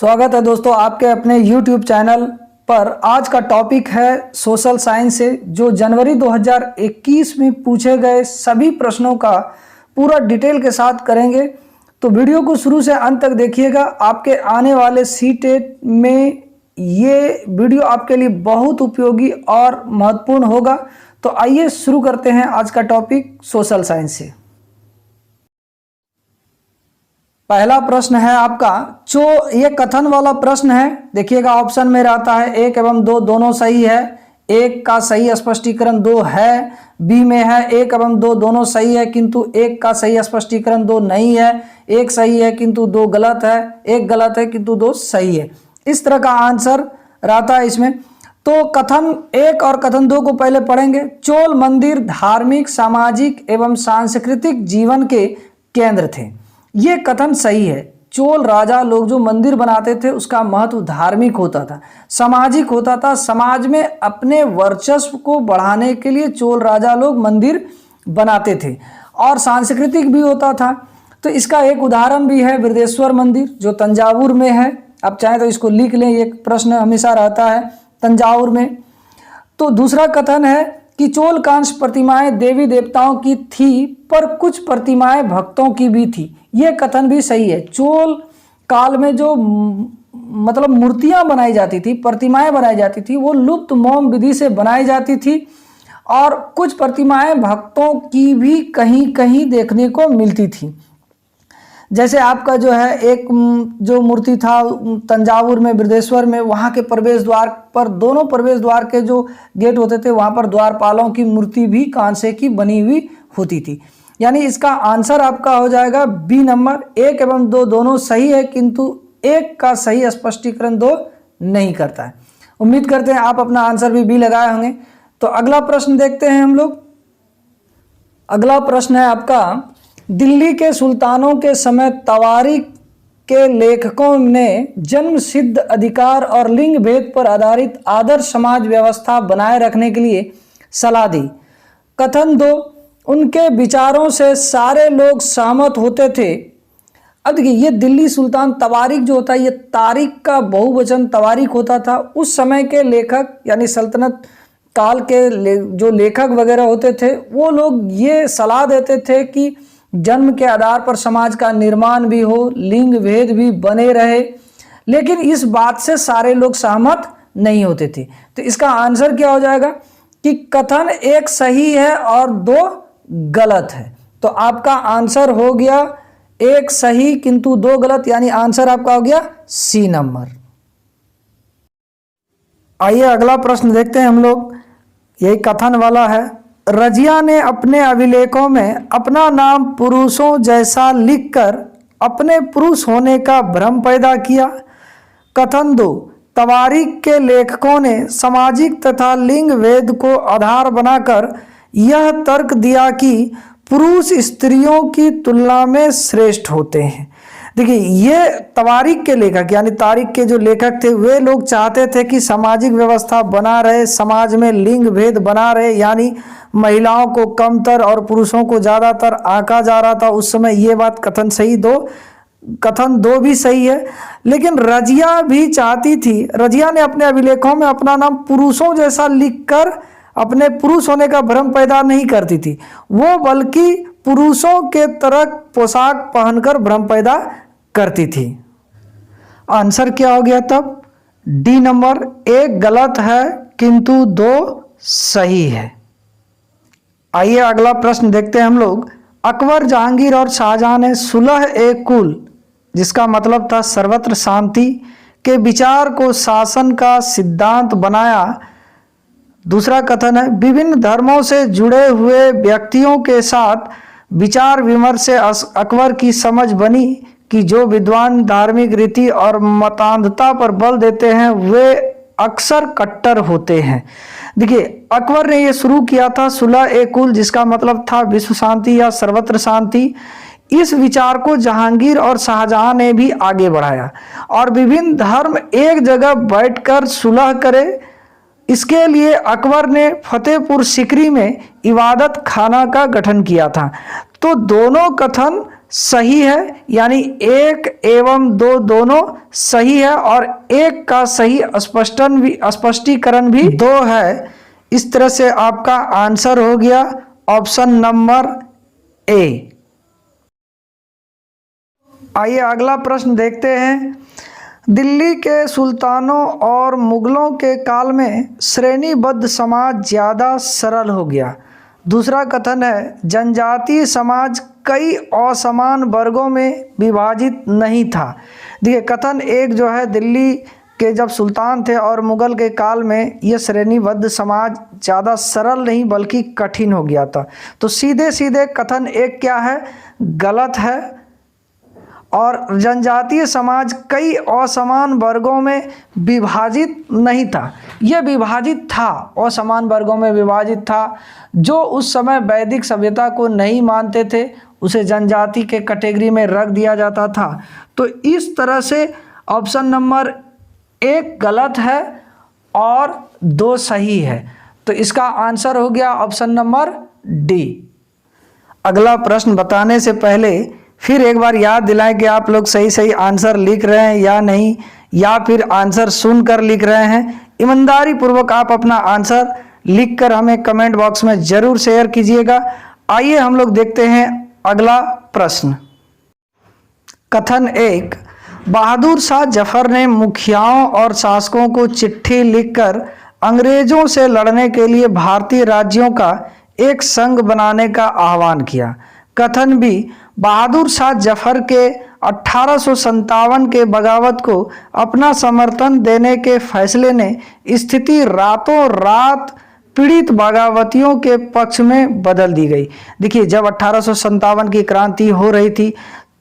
स्वागत है दोस्तों आपके अपने YouTube चैनल पर। आज का टॉपिक है सोशल साइंस से जो जनवरी 2021 में पूछे गए सभी प्रश्नों का पूरा डिटेल के साथ करेंगे। तो वीडियो को शुरू से अंत तक देखिएगा। आपके आने वाले सीटेट में ये वीडियो आपके लिए बहुत उपयोगी और महत्वपूर्ण होगा। तो आइए शुरू करते हैं आज का टॉपिक सोशल साइंस से। पहला प्रश्न है आपका, जो ये कथन वाला प्रश्न है, देखिएगा ऑप्शन में रहता है 1 एवं 2 दोनों सही है। 1 का सही स्पष्टीकरण 2 है। बी में है 1 एवं 2 दोनों सही है किंतु 1 का सही स्पष्टीकरण 2 नहीं है। 1 सही है किंतु 2 गलत है। 1 गलत है किंतु 2 सही है। इस तरह का आंसर रहता है इसमें। तो कथन 1 और कथन 2 को पहले पढ़ेंगे। चोल मंदिर धार्मिक, सामाजिक एवं सांस्कृतिक जीवन के केंद्र थे। ये कथन सही है। चोल राजा लोग जो मंदिर बनाते थे उसका महत्व धार्मिक होता था, सामाजिक होता था। समाज में अपने वर्चस्व को बढ़ाने के लिए चोल राजा लोग मंदिर बनाते थे और सांस्कृतिक भी होता था। तो इसका एक उदाहरण भी है बृहदेश्वर मंदिर जो तंजावुर में है। आप चाहें तो इसको लिख लें, ये प्रश्न हमेशा रहता है तंजावुर में। तो दूसरा कथन है कि चोल कांस्य प्रतिमाएं देवी देवताओं की थी पर कुछ प्रतिमाएं भक्तों की भी थी। ये कथन भी सही है। चोल काल में जो मतलब मूर्तियां बनाई जाती थी, प्रतिमाएं बनाई जाती थी, वो लुप्त मोम विधि से बनाई जाती थी और कुछ प्रतिमाएं भक्तों की भी कहीं कहीं देखने को मिलती थी। जैसे आपका जो है एक जो मूर्ति था तंजावुर में, बृहदेश्वर में, वहाँ के प्रवेश द्वार पर, दोनों प्रवेश द्वार के जो गेट होते थे वहाँ पर द्वारपालों की मूर्ति भी कांसे की बनी हुई होती थी। यानी इसका आंसर आपका हो जाएगा बी नंबर। 1 एवं 2 दोनों सही है किंतु 1 का सही स्पष्टीकरण 2 नहीं करता है। उम्मीद करते हैं आप अपना आंसर भी बी लगाए होंगे। तो अगला प्रश्न देखते हैं हम लोग। अगला प्रश्न है आपका, दिल्ली के सुल्तानों के समय तवारीख के लेखकों ने जन्म सिद्ध अधिकार और लिंग भेद पर आधारित आदर्श समाज व्यवस्था बनाए रखने के लिए सलाह दी। कथन 2, उनके विचारों से सारे लोग सहमत होते थे। अब देखिए, ये दिल्ली सुल्तान, तवारीख जो होता है ये तारीख का बहुवचन तवारीख होता था। उस समय के लेखक यानी सल्तनत काल के जो लेखक वगैरह होते थे वो लोग ये सलाह देते थे कि जन्म के आधार पर समाज का निर्माण भी हो, लिंग भेद भी बने रहे, लेकिन इस बात से सारे लोग सहमत नहीं होते थे। तो इसका आंसर क्या हो जाएगा कि कथन 1 सही है और 2 गलत है। तो आपका आंसर हो गया 1 सही किंतु 2 गलत, यानी आंसर आपका हो गया सी नंबर। आइए अगला प्रश्न देखते हैं हम लोग। यही कथन वाला है। रजिया ने अपने अभिलेखों में अपना नाम पुरुषों जैसा लिखकर अपने पुरुष होने का भ्रम पैदा किया। कथन 2, तवारीख के लेखकों ने सामाजिक तथा लिंग भेद को आधार बनाकर यह तर्क दिया कि पुरुष स्त्रियों की तुलना में श्रेष्ठ होते हैं। देखिए, ये तवारीख के लेखक यानी तारीख के जो लेखक थे वे लोग चाहते थे कि सामाजिक व्यवस्था बना रहे, समाज में लिंग भेद बना रहे, यानी महिलाओं को कमतर और पुरुषों को ज़्यादातर आंका जा रहा था उस समय। ये बात कथन 2 भी सही है। लेकिन रजिया भी चाहती थी, रजिया ने अपने अभिलेखों में अपना नाम पुरुषों जैसा लिखकर अपने पुरुष होने का भ्रम पैदा नहीं करती थी वो, बल्कि पुरुषों के तरह पोशाक पहनकर भ्रम पैदा करती थी। आंसर क्या हो गया तब? D number. 1 गलत है किंतु 2 सही है। आइए अगला प्रश्न देखते हैं हम लोग। अकबर, जहांगीर और शाहजहां ने सुलह ए कुल, जिसका मतलब था सर्वत्र शांति, के विचार को शासन का सिद्धांत बनाया। दूसरा कथन है, विभिन्न धर्मों से जुड़े हुए व्यक्तियों के साथ विचार विमर्श से अकबर की समझ बनी कि जो विद्वान धार्मिक रीति और मतांधता पर बल देते हैं वे अक्सर कट्टर होते हैं। देखिए, अकबर ने ये शुरू किया था सुलह ए कुल, जिसका मतलब था विश्व शांति या सर्वत्र शांति। इस विचार को जहांगीर और शाहजहां ने भी आगे बढ़ाया और विभिन्न धर्म एक जगह बैठकर सुलह करे। इसके लिए अकबर ने फतेहपुर सीकरी में इबादत खाना का गठन किया था। तो दोनों कथन सही है, यानी 1 एवं 2 दोनों सही है और 1 का सही स्पष्टीकरण भी 2 है। इस तरह से आपका आंसर हो गया ऑप्शन नंबर ए। आइए अगला प्रश्न देखते हैं। दिल्ली के सुल्तानों और मुगलों के काल में श्रेणीबद्ध समाज ज़्यादा सरल हो गया। दूसरा कथन है जनजातीय समाज कई असमान वर्गों में विभाजित नहीं था। देखिए कथन एक जो है, दिल्ली के जब सुल्तान थे और मुगल के काल में ये श्रेणीबद्ध समाज ज़्यादा सरल नहीं बल्कि कठिन हो गया था। तो सीधे सीधे कथन एक क्या है, गलत है। और जनजातीय समाज कई असमान वर्गों में विभाजित नहीं था, यह विभाजित था, असमान वर्गों में विभाजित था। जो उस समय वैदिक सभ्यता को नहीं मानते थे उसे जनजाति के कैटेगरी में रख दिया जाता था। तो इस तरह से ऑप्शन नंबर 1 गलत है और 2 सही है। तो इसका आंसर हो गया ऑप्शन नंबर डी। अगला प्रश्न बताने से पहले फिर एक बार याद दिलाएं कि आप लोग सही सही आंसर लिख रहे हैं या नहीं, या फिर आंसर सुनकर लिख रहे हैं। ईमानदारी पूर्वक आप अपना आंसर लिखकर हमें कमेंट बॉक्स में जरूर शेयर कीजिएगा। आइए हम लोग देखते हैं अगला प्रश्न। कथन 1, बहादुर शाह जफर ने मुखियाओं और शासकों को चिट्ठी लिखकर अंग्रेजों से लड़ने के लिए भारतीय राज्यों का एक संघ बनाने का आह्वान किया। कथन बी, बहादुर शाह जफर के 1857 के बगावत को अपना समर्थन देने के फैसले ने स्थिति रातों रात पीड़ित बगावतियों के पक्ष में बदल दी गई। देखिए जब 1857 की क्रांति हो रही थी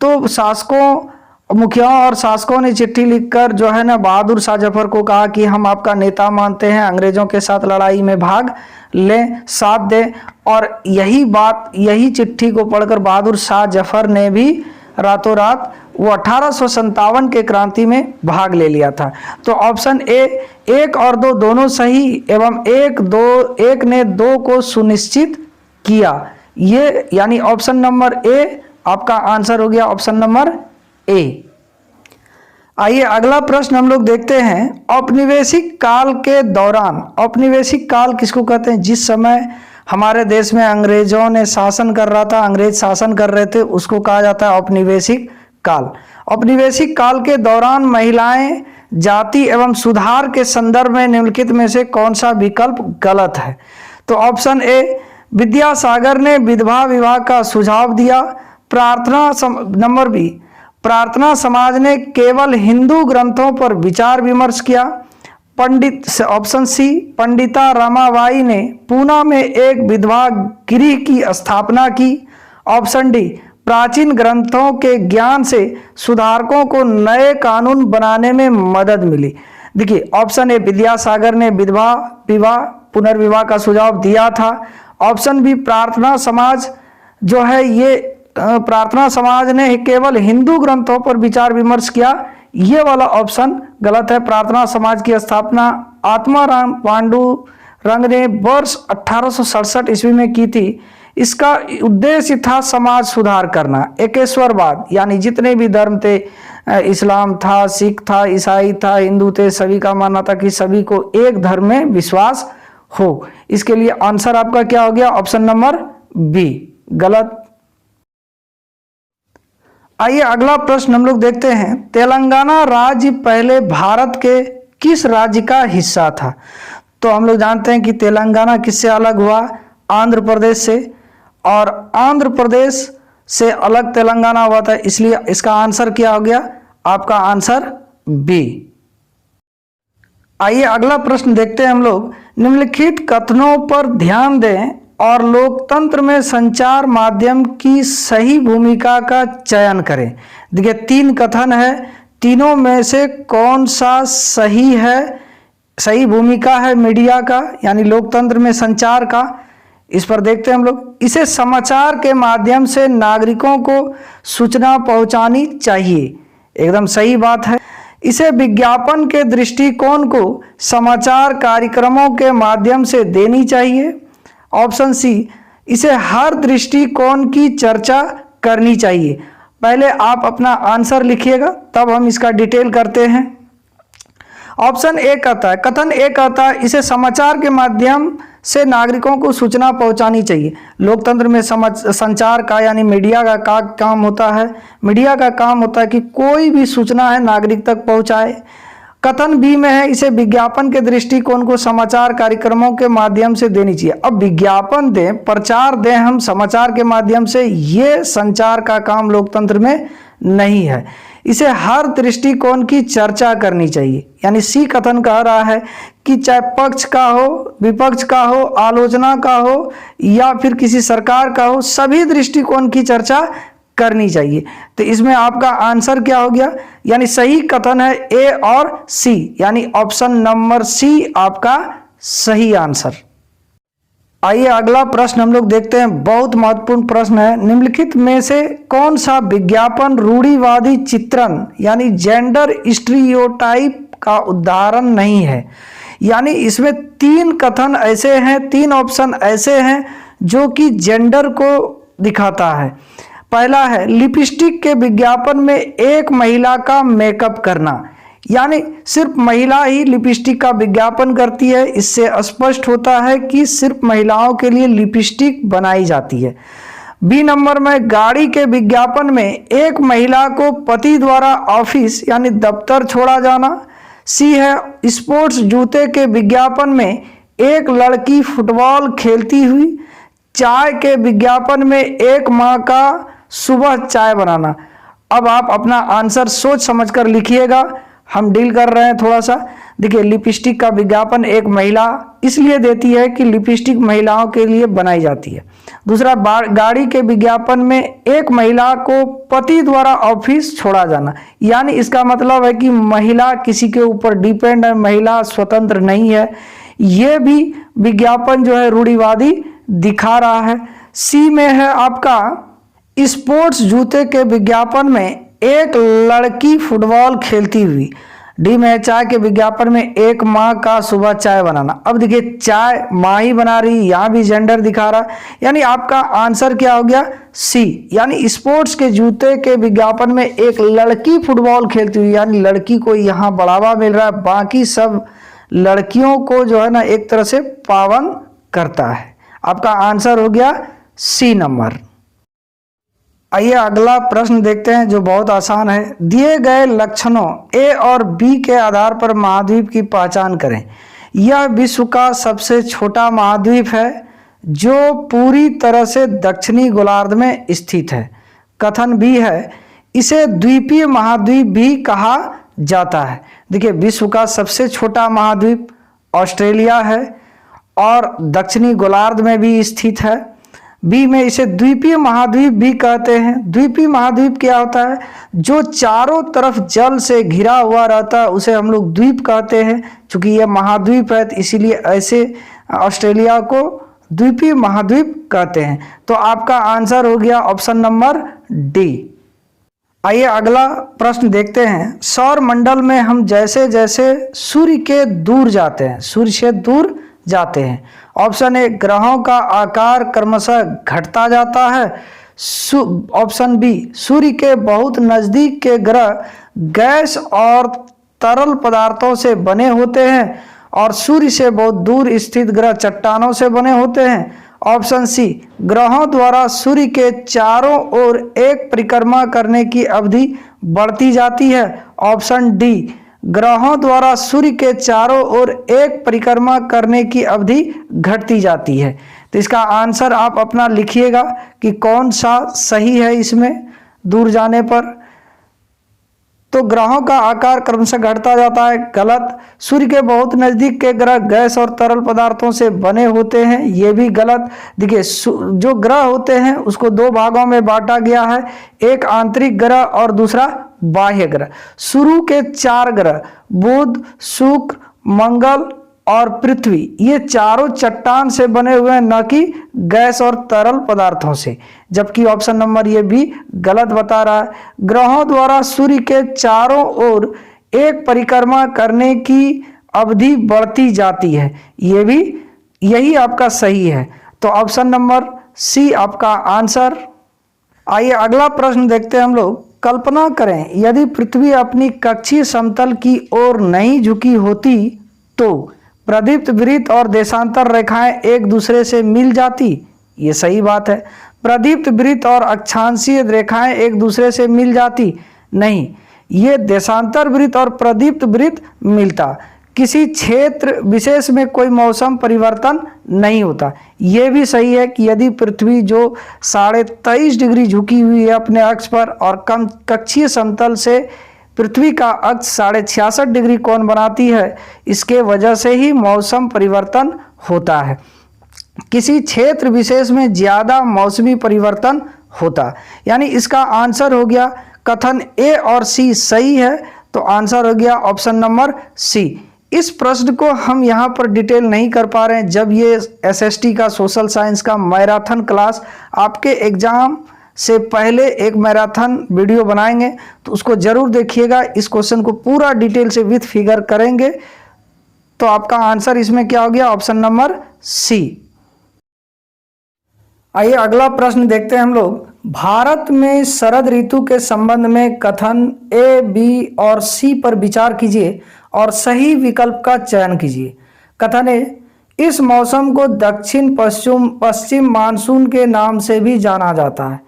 तो शासकों, मुखियाओं और शासकों ने चिट्ठी लिखकर जो है ना बहादुर शाह जफर को कहा कि हम आपका नेता मानते हैं, अंग्रेजों के साथ लड़ाई में भाग लें, साथ दें। और यही बात, यही चिट्ठी को पढ़कर बहादुर शाह जफर ने भी रातों रात वो 1857 के क्रांति में भाग ले लिया था। तो ऑप्शन ए 1 और 2 दोनों सही एवं 1 ने 2 को सुनिश्चित किया, ये यानी ऑप्शन नंबर ए आपका आंसर हो गया, ऑप्शन नंबर ए। आइए अगला प्रश्न हम लोग देखते हैं। औपनिवेशिक काल के दौरान, औपनिवेशिक काल किसको कहते हैं? जिस समय हमारे देश में अंग्रेजों ने शासन कर रहा था, अंग्रेज शासन कर रहे थे, उसको कहा जाता है औपनिवेशिक काल। औपनिवेशिक काल के दौरान महिलाएं जाति एवं सुधार के संदर्भ में निम्नलिखित में से कौन सा विकल्प गलत है? तो ऑप्शन ए, विद्यासागर ने विधवा विवाह का सुझाव दिया। नंबर बी, प्रार्थना समाज ने केवल हिंदू ग्रंथों पर विचार विमर्श किया। ऑप्शन सी, पंडिता रमाबाई ने पूना में एक विधवा गृह की स्थापना की। ऑप्शन डी, प्राचीन ग्रंथों के ज्ञान से सुधारकों को नए कानून बनाने में मदद मिली। देखिए ऑप्शन ए, विद्यासागर ने विधवा विवाह पुनर्विवाह का सुझाव दिया था। ऑप्शन बी, प्रार्थना समाज जो है ये प्रार्थना समाज ने केवल हिंदू ग्रंथों पर विचार विमर्श किया, ये वाला ऑप्शन गलत है। प्रार्थना समाज की स्थापना आत्माराम पांडुरंग ने वर्ष 1867 ईस्वी में की थी। इसका उद्देश्य था समाज सुधार करना, एकेश्वरवाद, यानी जितने भी धर्म थे, इस्लाम था, सिख था, ईसाई था, हिंदू थे, सभी का मानना था कि सभी को एक धर्म में विश्वास हो। इसके लिए आंसर आपका क्या हो गया? ऑप्शन नंबर बी गलत। आइए अगला प्रश्न हम लोग देखते हैं। तेलंगाना राज्य पहले भारत के किस राज्य का हिस्सा था? तो हम लोग जानते हैं कि तेलंगाना किससे अलग हुआ? आंध्र प्रदेश से, और आंध्र प्रदेश से अलग तेलंगाना हुआ था, इसलिए इसका आंसर क्या हो गया? आपका आंसर बी। आइए अगला प्रश्न देखते हैं हम लोग। निम्नलिखित कथनों पर ध्यान दें और लोकतंत्र में संचार माध्यम की सही भूमिका का चयन करें। देखिए 3 कथन है, तीनों में से कौन सा सही है? सही भूमिका है मीडिया का, यानी लोकतंत्र में संचार का। इस पर देखते हैं हम लोग। इसे समाचार के माध्यम से नागरिकों को सूचना पहुंचानी चाहिए, एकदम सही बात है। इसे विज्ञापन के दृष्टिकोण को समाचार कार्यक्रमों के माध्यम से देनी चाहिए। ऑप्शन सी, इसे हर दृष्टिकोण की चर्चा करनी चाहिए। पहले आप अपना आंसर लिखिएगा, तब हम इसका डिटेल करते हैं। ऑप्शन ए कहता है, कथन ए कहता है इसे समाचार के माध्यम से नागरिकों को सूचना पहुंचानी चाहिए। लोकतंत्र में संचार का यानी मीडिया का काम होता है। मीडिया का काम होता है कि कोई भी सूचना है नागरिक तक पहुंचाए। कथन बी में है, इसे विज्ञापन के दृष्टिकोण को समाचार कार्यक्रमों के माध्यम से देनी चाहिए। अब विज्ञापन दें, प्रचार दें हम समाचार के माध्यम से, ये संचार का काम लोकतंत्र में नहीं है। इसे हर दृष्टिकोण की चर्चा करनी चाहिए। यानी सी कथन कह रहा है कि चाहे पक्ष का हो, विपक्ष का हो, आलोचना का हो या फिर किसी सरकार का हो, सभी दृष्टिकोण की चर्चा करनी चाहिए। तो इसमें आपका आंसर क्या हो गया, यानी सही कथन है ए और सी, यानी ऑप्शन नंबर सी आपका सही आंसर। आइए अगला प्रश्न हम लोग देखते हैं, बहुत महत्वपूर्ण प्रश्न है। निम्नलिखित में से कौन सा विज्ञापन रूढ़िवादी चित्रण यानी जेंडर स्टीरियोटाइप का उदाहरण नहीं है। यानी इसमें तीन कथन ऐसे हैं, तीन ऑप्शन ऐसे हैं जो कि जेंडर को दिखाता है। पहला है, लिपस्टिक के विज्ञापन में एक महिला का मेकअप करना, यानी सिर्फ महिला ही लिपस्टिक का विज्ञापन करती है। इससे स्पष्ट होता है कि सिर्फ महिलाओं के लिए लिपस्टिक बनाई जाती है। बी नंबर में, गाड़ी के विज्ञापन में एक महिला को पति द्वारा ऑफिस यानी दफ्तर छोड़ा जाना। सी है, स्पोर्ट्स जूते के विज्ञापन में एक लड़की फुटबॉल खेलती हुई। चाय के विज्ञापन में एक माँ का सुबह चाय बनाना। अब आप अपना आंसर सोच समझकर लिखिएगा, हम डील कर रहे हैं थोड़ा सा। देखिए, लिपस्टिक का विज्ञापन एक महिला इसलिए देती है कि लिपस्टिक महिलाओं के लिए बनाई जाती है। दूसरा, गाड़ी के विज्ञापन में एक महिला को पति द्वारा ऑफिस छोड़ा जाना, यानी इसका मतलब है कि महिला किसी के ऊपर डिपेंड है, महिला स्वतंत्र नहीं है। ये भी विज्ञापन जो है रूढ़िवादी दिखा रहा है। सी में है आपका, स्पोर्ट्स जूते के विज्ञापन में एक लड़की फुटबॉल खेलती हुई। डी में, चाय के विज्ञापन में एक माँ का सुबह चाय बनाना। अब देखिए, चाय माँ ही बना रही, यहाँ भी जेंडर दिखा रहा, यानी आपका आंसर क्या हो गया, सी। यानी स्पोर्ट्स के जूते के विज्ञापन में एक लड़की फुटबॉल खेलती हुई, यानी लड़की को यहाँ बढ़ावा मिल रहा है, बाकी सब लड़कियों को जो है ना एक तरह से पावन करता है। आपका आंसर हो गया सी नंबर। आइए अगला प्रश्न देखते हैं जो बहुत आसान है। दिए गए लक्षणों ए और बी के आधार पर महाद्वीप की पहचान करें। यह विश्व का सबसे छोटा महाद्वीप है जो पूरी तरह से दक्षिणी गोलार्ध में स्थित है। कथन बी है, इसे द्वीपीय महाद्वीप भी कहा जाता है। देखिए, विश्व का सबसे छोटा महाद्वीप ऑस्ट्रेलिया है और दक्षिणी गोलार्ध में भी स्थित है। बी में, इसे द्वीपीय महाद्वीप भी कहते हैं। द्वीपीय महाद्वीप क्या होता है, जो चारों तरफ जल से घिरा हुआ रहता है उसे हम लोग द्वीप कहते हैं। चूंकि यह महाद्वीप है तो इसीलिए ऐसे ऑस्ट्रेलिया को द्वीपीय महाद्वीप कहते हैं। तो आपका आंसर हो गया ऑप्शन नंबर डी। आइए अगला प्रश्न देखते हैं। सौर मंडल में हम जैसे जैसे सूर्य के दूर जाते हैं, सूर्य से दूर जाते हैं। ऑप्शन ए, ग्रहों का आकार क्रमशः घटता जाता है। ऑप्शन बी, सूर्य के बहुत नजदीक के ग्रह गैस और तरल पदार्थों से बने होते हैं और सूर्य से बहुत दूर स्थित ग्रह चट्टानों से बने होते हैं। ऑप्शन सी, ग्रहों द्वारा सूर्य के चारों ओर एक परिक्रमा करने की अवधि बढ़ती जाती है। ऑप्शन डी, ग्रहों द्वारा सूर्य के चारों ओर एक परिक्रमा करने की अवधि घटती जाती है। तो इसका आंसर आप अपना लिखिएगा कि कौन सा सही है इसमें दूर जाने पर। तो ग्रहों का आकार क्रमशः घटता जाता है, गलत। सूर्य के बहुत नजदीक के ग्रह गैस और तरल पदार्थों से बने होते हैं, ये भी गलत। देखिए, जो ग्रह होते हैं उसको दो भागों में बांटा गया है, एक आंतरिक ग्रह और दूसरा बाह्य ग्रह। शुरू के चार ग्रह बुध, शुक्र, मंगल और पृथ्वी, ये चारों चट्टान से बने हुए हैं, न कि गैस और तरल पदार्थों से। जबकि ऑप्शन नंबर ये भी गलत बता रहा है। ग्रहों द्वारा सूर्य के चारों ओर एक परिक्रमा करने की अवधि बढ़ती जाती है, ये भी यही आपका सही है। तो ऑप्शन नंबर सी आपका आंसर। आइए अगला प्रश्न देखते हैं हम लोग। कल्पना करें यदि पृथ्वी अपनी कक्षीय समतल की ओर नहीं झुकी होती तो प्रदीप्त वृत्त और देशांतर रेखाएं एक दूसरे से मिल जाती। ये सही बात है। प्रदीप्त वृत्त और अक्षांशीय रेखाएं एक दूसरे से मिल जाती नहीं, ये देशांतर वृत्त और प्रदीप्त वृत्त मिलता। किसी क्षेत्र विशेष में कोई मौसम परिवर्तन नहीं होता। ये भी सही है कि यदि पृथ्वी जो 23.5 डिग्री झुकी हुई है अपने अक्ष पर और कम कक्षीय समतल से पृथ्वी का अक्ष 66.5 डिग्री कोण बनाती है, इसके वजह से ही मौसम परिवर्तन होता है। किसी क्षेत्र विशेष में ज़्यादा मौसमी परिवर्तन होता, यानी इसका आंसर हो गया कथन ए और सी सही है, तो आंसर हो गया ऑप्शन नंबर सी। इस प्रश्न को हम यहाँ पर डिटेल नहीं कर पा रहे हैं। जब ये एसएसटी का सोशल साइंस का मैराथन क्लास आपके एग्जाम से पहले एक मैराथन वीडियो बनाएंगे तो उसको जरूर देखिएगा। इस क्वेश्चन को पूरा डिटेल से विथ फिगर करेंगे, तो आपका आंसर इसमें क्या हो गया, ऑप्शन नंबर सी। आइए अगला प्रश्न देखते हैं हम लोग। भारत में शरद ऋतु के संबंध में कथन ए, बी और सी पर विचार कीजिए और सही विकल्प का चयन कीजिए। कथन ए, इस मौसम को दक्षिण पश्चिम मानसून के नाम से भी जाना जाता है।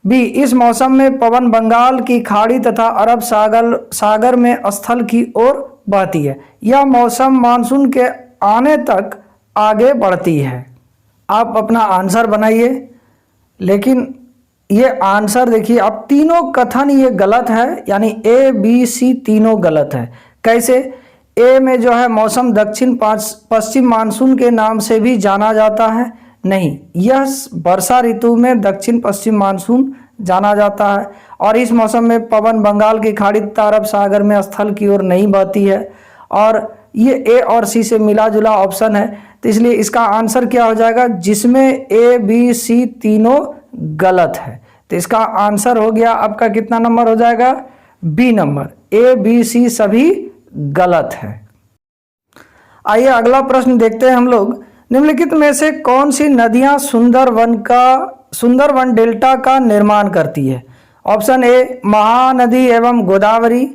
बी, इस मौसम में पवन बंगाल की खाड़ी तथा अरब सागर में स्थल की ओर बहती है। यह मौसम मानसून के आने तक आगे बढ़ती है। आप अपना आंसर बनाइए, लेकिन ये आंसर देखिए, अब तीनों कथन ये गलत है, यानी ए, बी, सी तीनों गलत है। कैसे? ए में जो है मौसम दक्षिण पश्चिम मानसून के नाम से भी जाना जाता है, नहीं, यह वर्षा ऋतु में दक्षिण पश्चिम मानसून जाना जाता है। और इस मौसम में पवन बंगाल की खाड़ी तथा अरब सागर में स्थल की ओर नहीं बहती है। और ये ए और सी से मिला जुला ऑप्शन है, तो इसलिए इसका आंसर क्या हो जाएगा, जिसमें ए, बी, सी तीनों गलत है। तो इसका आंसर हो गया आपका कितना नंबर हो जाएगा, बी नंबर। ए, बी, सी सभी गलत है। आइए अगला प्रश्न देखते हैं हम लोग। निम्नलिखित में से कौन सी नदियां सुंदरवन डेल्टा का निर्माण करती है? ऑप्शन ए, महानदी एवं गोदावरी,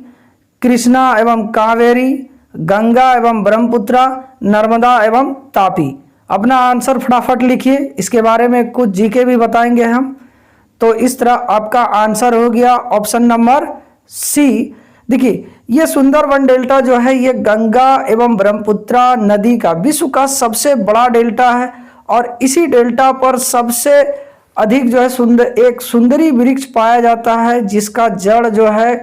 कृष्णा एवं कावेरी, गंगा एवं ब्रह्मपुत्रा, नर्मदा एवं तापी। अपना आंसर फटाफट लिखिए, इसके बारे में कुछ जीके भी बताएंगे हम। तो इस तरह आपका आंसर हो गया ऑप्शन नंबर सी। देखिए, ये सुंदरवन डेल्टा जो है ये गंगा एवं ब्रह्मपुत्रा नदी का विश्व का सबसे बड़ा डेल्टा है। और इसी डेल्टा पर सबसे अधिक जो है एक सुंदरी वृक्ष पाया जाता है, जिसका जड़ जो है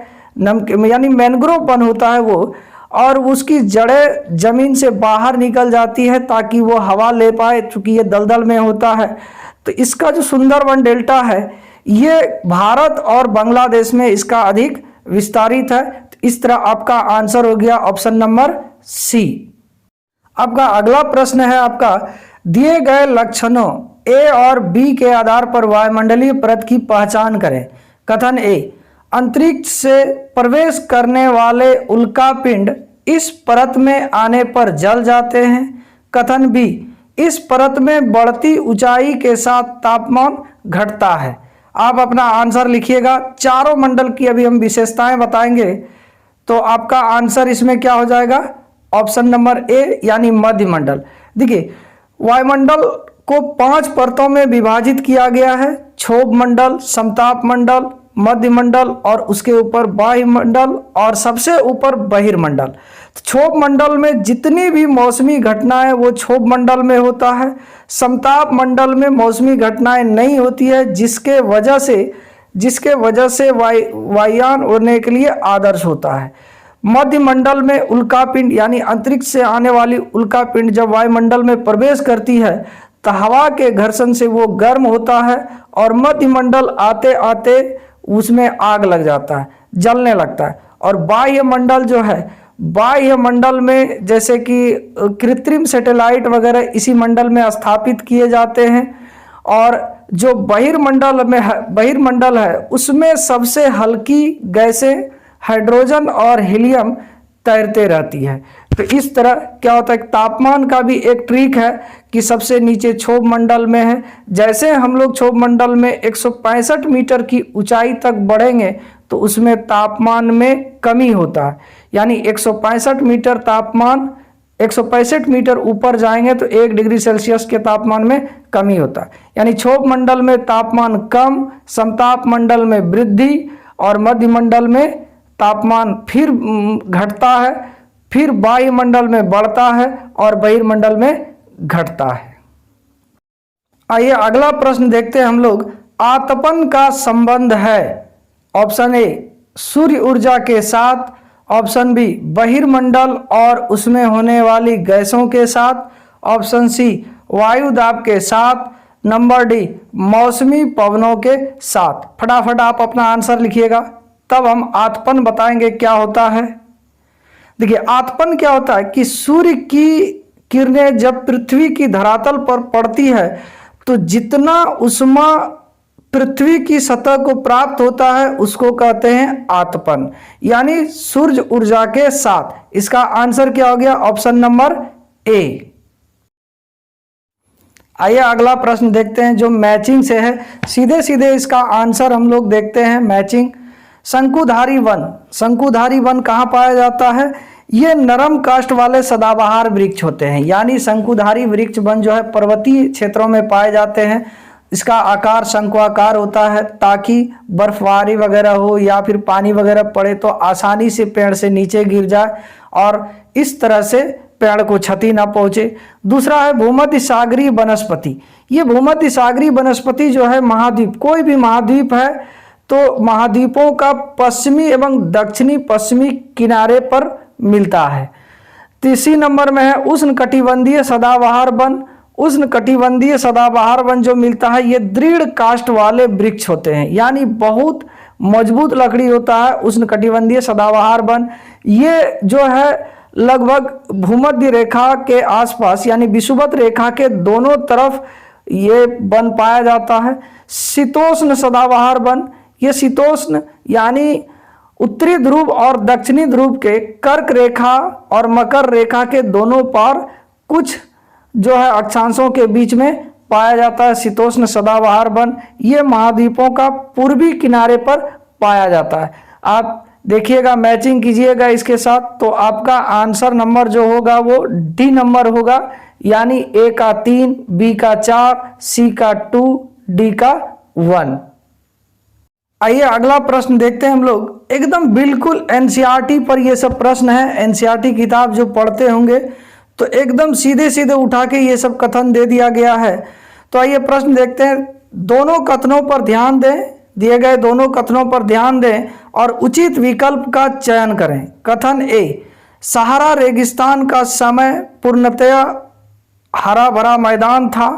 यानी मैंग्रोव वन होता है वो, और उसकी जड़ें जमीन से बाहर निकल जाती है ताकि वो हवा ले पाए, चूंकि ये दलदल में होता है। तो इसका जो सुंदरवन डेल्टा है ये भारत और बांग्लादेश में इसका अधिक विस्तारित है। तो इस तरह आपका आंसर हो गया ऑप्शन नंबर सी। आपका अगला प्रश्न है आपका, दिए गए लक्षणों ए और बी के आधार पर वायुमंडलीय परत की पहचान करें। कथन ए, अंतरिक्ष से प्रवेश करने वाले उल्कापिंड इस परत में आने पर जल जाते हैं। कथन बी, इस परत में बढ़ती ऊंचाई के साथ तापमान घटता है। आप अपना आंसर लिखिएगा। चारों मंडल की अभी हम विशेषताएं बताएंगे, तो आपका आंसर इसमें क्या हो जाएगा, ऑप्शन नंबर ए यानी मध्य मंडल। देखिए, वायुमंडल को 5 परतों में विभाजित किया गया है, क्षोभ मंडल, समताप मंडल, मध्य मंडल और उसके ऊपर वायुमंडल और सबसे ऊपर बहिर्मंडल। क्षोभ मंडल में जितनी भी मौसमी घटनाएं वो क्षोभ मंडल में होता है। समताप मंडल में मौसमी घटनाएं नहीं होती है, जिसके वजह से वायुयान उड़ने के लिए आदर्श होता है। मध्य मंडल में उल्कापिंड यानी अंतरिक्ष से आने वाली उल्कापिंड जब वायुमंडल में प्रवेश करती है तो हवा के घर्षण से वो गर्म होता है और मध्य मंडल आते आते उसमें आग लग जाता है, जलने लगता है। और बाह्य मंडल जो है, बाह्य मंडल में जैसे कि कृत्रिम सैटेलाइट वगैरह इसी मंडल में स्थापित किए जाते हैं। और जो बहिर्मंडल है उसमें सबसे हल्की गैसें हाइड्रोजन और हीलियम तैरते रहती है। तो इस तरह क्या होता है, तापमान का भी एक ट्रिक है कि सबसे नीचे क्षोभ मंडल में है, जैसे हम लोग क्षोभ मंडल में 165 मीटर की ऊंचाई तक बढ़ेंगे तो उसमें तापमान में कमी होता है, यानी 165 मीटर तापमान 165 मीटर ऊपर जाएंगे तो 1 डिग्री सेल्सियस के तापमान में कमी होता है, यानी क्षोभ मंडल में तापमान कम, समताप मंडल में वृद्धि और मध्य मंडल में तापमान फिर घटता है, फिर वायुमंडल में बढ़ता है और बहिर्मंडल में घटता है। आइए अगला प्रश्न देखते हैं हम लोग। आतपन का संबंध है ऑप्शन ए सूर्य ऊर्जा के साथ, ऑप्शन बी बहिर्मंडल और उसमें होने वाली गैसों के साथ, ऑप्शन सी वायु दाब के साथ, नंबर डी मौसमी पवनों के साथ। फटाफट आप अपना आंसर लिखिएगा, तब हम आतपन बताएंगे क्या होता है। देखिए आतपन क्या होता है कि सूर्य की किरणें जब पृथ्वी की धरातल पर पड़ती है तो जितना उष्मा पृथ्वी की सतह को प्राप्त होता है उसको कहते हैं आतपन, यानी सूर्य ऊर्जा के साथ। इसका आंसर क्या हो गया, ऑप्शन नंबर ए। आइए अगला प्रश्न देखते हैं जो मैचिंग से है, सीधे सीधे इसका आंसर हम लोग देखते हैं। मैचिंग, शंकुधारी वन, शंकुधारी वन कहाँ पाया जाता है, ये नरम काष्ठ वाले सदाबहार वृक्ष होते हैं, यानी शंकुधारी वृक्ष वन जो है पर्वतीय क्षेत्रों में पाए जाते हैं। इसका आकार शंकुआकार होता है ताकि बर्फबारी वगैरह हो या फिर पानी वगैरह पड़े तो आसानी से पेड़ से नीचे गिर जाए और इस तरह से पेड़ को क्षति ना पहुंचे। दूसरा है भूमध्य सागरीय वनस्पति, ये भूमध्य सागरीय वनस्पति जो है महाद्वीप, कोई भी महाद्वीप है तो महाद्वीपों का पश्चिमी एवं दक्षिणी पश्चिमी किनारे पर मिलता है। तीसरी नंबर में है उष्णकटिबंधीय सदाबहार वन, उष्णकटिबंधीय सदाबहार वन जो मिलता है ये दृढ़ काष्ठ वाले वृक्ष होते हैं, यानी बहुत मजबूत लकड़ी होता है उष्णकटिबंधीय सदाबहार वन। ये जो है लगभग भूमध्य रेखा के आसपास यानी विषुवत रेखा के दोनों तरफ ये वन पाया जाता है। शीतोष्ण सदाबहार वन, ये शीतोष्ण यानी उत्तरी ध्रुव और दक्षिणी ध्रुव के कर्क रेखा और मकर रेखा के दोनों पार कुछ जो है अक्षांशों के बीच में पाया जाता है शीतोष्ण सदाबहार वन। ये महाद्वीपों का पूर्वी किनारे पर पाया जाता है। आप देखिएगा, मैचिंग कीजिएगा इसके साथ, तो आपका आंसर नंबर जो होगा वो डी नंबर होगा, यानी ए का 3, बी का 4, सी का 2, डी का 1। आइए अगला प्रश्न देखते हैं हम लोग। एकदम बिल्कुल एनसीईआरटी पर ये सब प्रश्न है, एनसीईआरटी किताब जो पढ़ते होंगे तो एकदम सीधे सीधे उठा के ये सब कथन दे दिया गया है। तो आइए प्रश्न देखते हैं, दोनों कथनों पर ध्यान दें, दिए गए दोनों कथनों पर ध्यान दें और उचित विकल्प का चयन करें। कथन ए, सहारा रेगिस्तान का समय पूर्णतया हरा भरा मैदान था।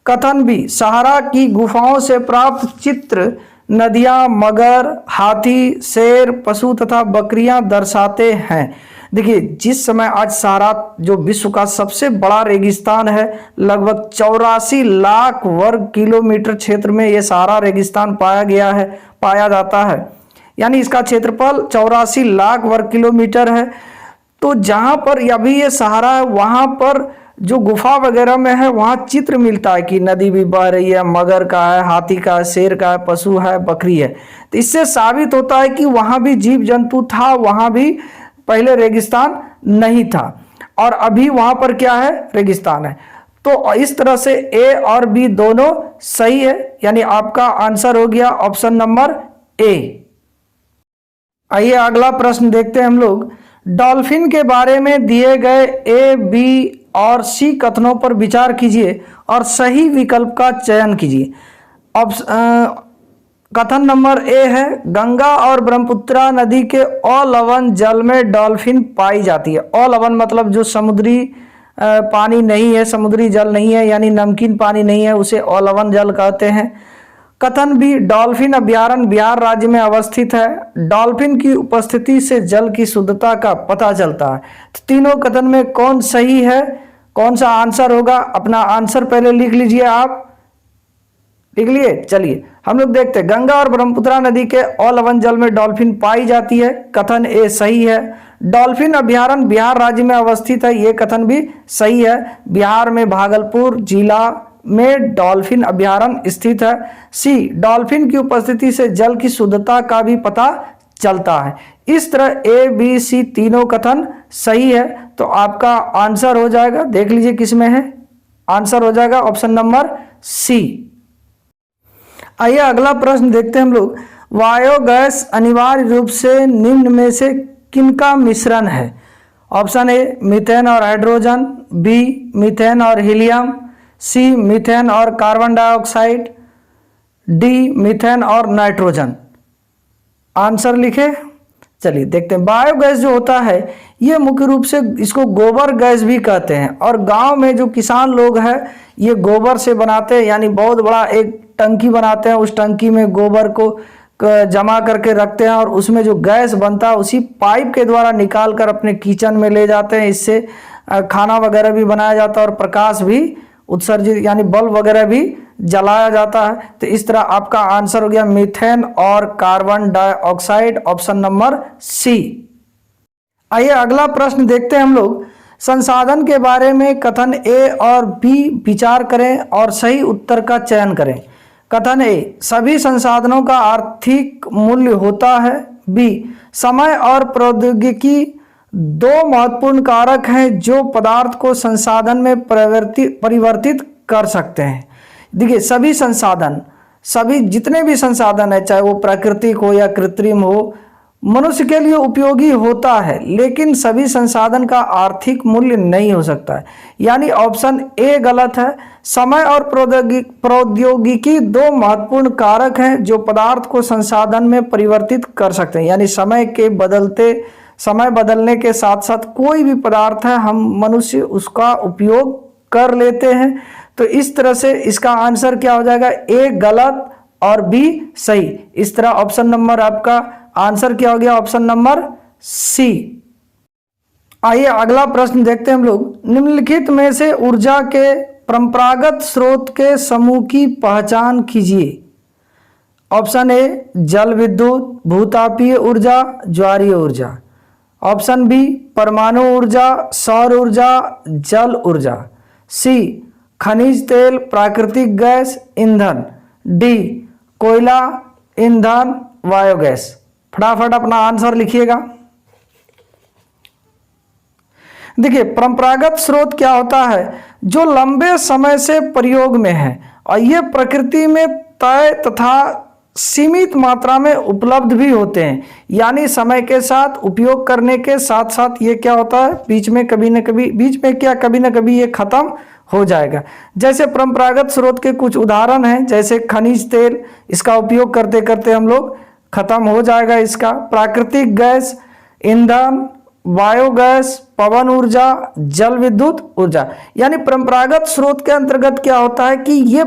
कथन बी, सहारा की गुफाओं से प्राप्त चित्र नदियां, मगर, हाथी, शेर, पशु तथा बकरियां दर्शाते हैं। देखिए जिस समय आज सहारा जो विश्व का सबसे बड़ा रेगिस्तान है, लगभग 84 लाख वर्ग किलोमीटर क्षेत्र में ये सहारा रेगिस्तान पाया जाता है, यानी इसका क्षेत्रफल 84 लाख वर्ग किलोमीटर है। तो जहाँ पर अभी ये सहारा है वहाँ पर जो गुफा वगैरह में है वहाँ चित्र मिलता है कि नदी भी बह रही है, मगर का है, हाथी का है, शेर का है, पशु है, बकरी है। तो इससे साबित होता है कि वहाँ भी जीव जंतु था, वहाँ भी पहले रेगिस्तान नहीं था और अभी वहाँ पर क्या है, रेगिस्तान है। तो इस तरह से ए और बी दोनों सही है, यानी आपका आंसर हो गया ऑप्शन नंबर ए। आइए अगला प्रश्न देखते हैं हम लोग। डॉल्फिन के बारे में दिए गए ए, बी और सी कथनों पर विचार कीजिए और सही विकल्प का चयन कीजिए। कथन नंबर ए है, गंगा और ब्रह्मपुत्रा नदी के अलवण जल में डॉल्फिन पाई जाती है। अलवण मतलब जो समुद्री पानी नहीं है, समुद्री जल नहीं है, यानी नमकीन पानी नहीं है, उसे अलवण जल कहते हैं। कथन बी, डॉल्फिन अभयारण्य बिहार राज्य में अवस्थित है। डॉल्फिन की उपस्थिति से जल की शुद्धता का पता चलता है। तो तीनों कथन में कौन सही है, कौन सा आंसर होगा, अपना आंसर पहले लिख लीजिए। आप लिख लिए, चलिए हम लोग देखते हैं। गंगा और ब्रह्मपुत्रा नदी के अलवण जल में डॉल्फिन पाई जाती है, कथन ए सही है। डॉल्फिन अभयारण्य बिहार राज्य में अवस्थित है, ये कथन भी सही है। बिहार में भागलपुर जिला में डॉल्फिन अभयारण्य स्थित है। सी, डॉल्फिन की उपस्थिति से जल की शुद्धता का भी पता चलता है। इस तरह ए बी सी तीनों कथन सही है। तो आपका आंसर हो जाएगा, देख लीजिए किसमें है, आंसर हो जाएगा ऑप्शन नंबर सी। आइए अगला प्रश्न देखते हैं हम लोग। बायोगैस अनिवार्य रूप से निम्न में से किनका मिश्रण है? ऑप्शन ए मीथेन और हाइड्रोजन, बी मीथेन और हीलियम, सी मीथेन और कार्बन डाइऑक्साइड, डी मीथेन और नाइट्रोजन। आंसर लिखे, चलिए देखते हैं। बायोगैस जो होता है ये मुख्य रूप से इसको गोबर गैस भी कहते हैं, और गांव में जो किसान लोग हैं ये गोबर से बनाते हैं, यानी बहुत बड़ा एक टंकी बनाते हैं, उस टंकी में गोबर को जमा करके रखते हैं और उसमें जो गैस बनता है उसी पाइप के द्वारा निकाल कर अपने किचन में ले जाते हैं। इससे खाना वगैरह भी बनाया जाता है और प्रकाश भी उत्सर्जित यानी बल्ब वगैरह भी जलाया जाता है। तो इस तरह आपका आंसर हो गया मीथेन और carbon dioxide, option number C. आइए अगला प्रश्न देखते हैं हम लोग। संसाधन के बारे में कथन ए और बी विचार करें और सही उत्तर का चयन करें। कथन ए, सभी संसाधनों का आर्थिक मूल्य होता है। बी, समय और प्रौद्योगिकी दो महत्वपूर्ण कारक हैं जो पदार्थ को संसाधन में परिवर्तित कर सकते हैं। देखिए सभी संसाधन, सभी जितने भी संसाधन है, चाहे वो प्राकृतिक हो या कृत्रिम हो, मनुष्य के लिए उपयोगी होता है, लेकिन सभी संसाधन का आर्थिक मूल्य नहीं हो सकता है। यानी ऑप्शन ए गलत है। समय और प्रौद्योगिकी दो महत्वपूर्ण कारक हैं जो पदार्थ को संसाधन में परिवर्तित कर सकते हैं। यानी समय बदलने के साथ साथ कोई भी पदार्थ है हम मनुष्य उसका उपयोग कर लेते हैं। तो इस तरह से इसका आंसर क्या हो जाएगा, ए गलत और बी सही। इस तरह ऑप्शन नंबर आपका आंसर क्या हो गया, ऑप्शन नंबर सी। आइए अगला प्रश्न देखते हैं हम लोग। निम्नलिखित में से ऊर्जा के परंपरागत स्रोत के समूह की पहचान कीजिए। ऑप्शन ए जल विद्युत, भूतापीय ऊर्जा, ज्वारीय ऊर्जा। ऑप्शन बी परमाणु ऊर्जा, सौर ऊर्जा, जल ऊर्जा। सी खनिज तेल, प्राकृतिक गैस, ईंधन। डी कोयला, ईंधन, बायोगैस। फटाफट अपना आंसर लिखिएगा। देखिए परंपरागत स्रोत क्या होता है, जो लंबे समय से प्रयोग में है और ये प्रकृति में तय तथा सीमित मात्रा में उपलब्ध भी होते हैं। यानी समय के साथ उपयोग करने के साथ साथ ये क्या होता है, बीच में कभी न कभी ये खत्म हो जाएगा। जैसे परंपरागत स्रोत के कुछ उदाहरण हैं, जैसे खनिज तेल, इसका उपयोग करते करते हम लोग खत्म हो जाएगा इसका। प्राकृतिक गैस, ईंधन, बायोगैस, पवन ऊर्जा, जल विद्युत ऊर्जा। यानी परंपरागत स्रोत के अंतर्गत क्या होता है कि ये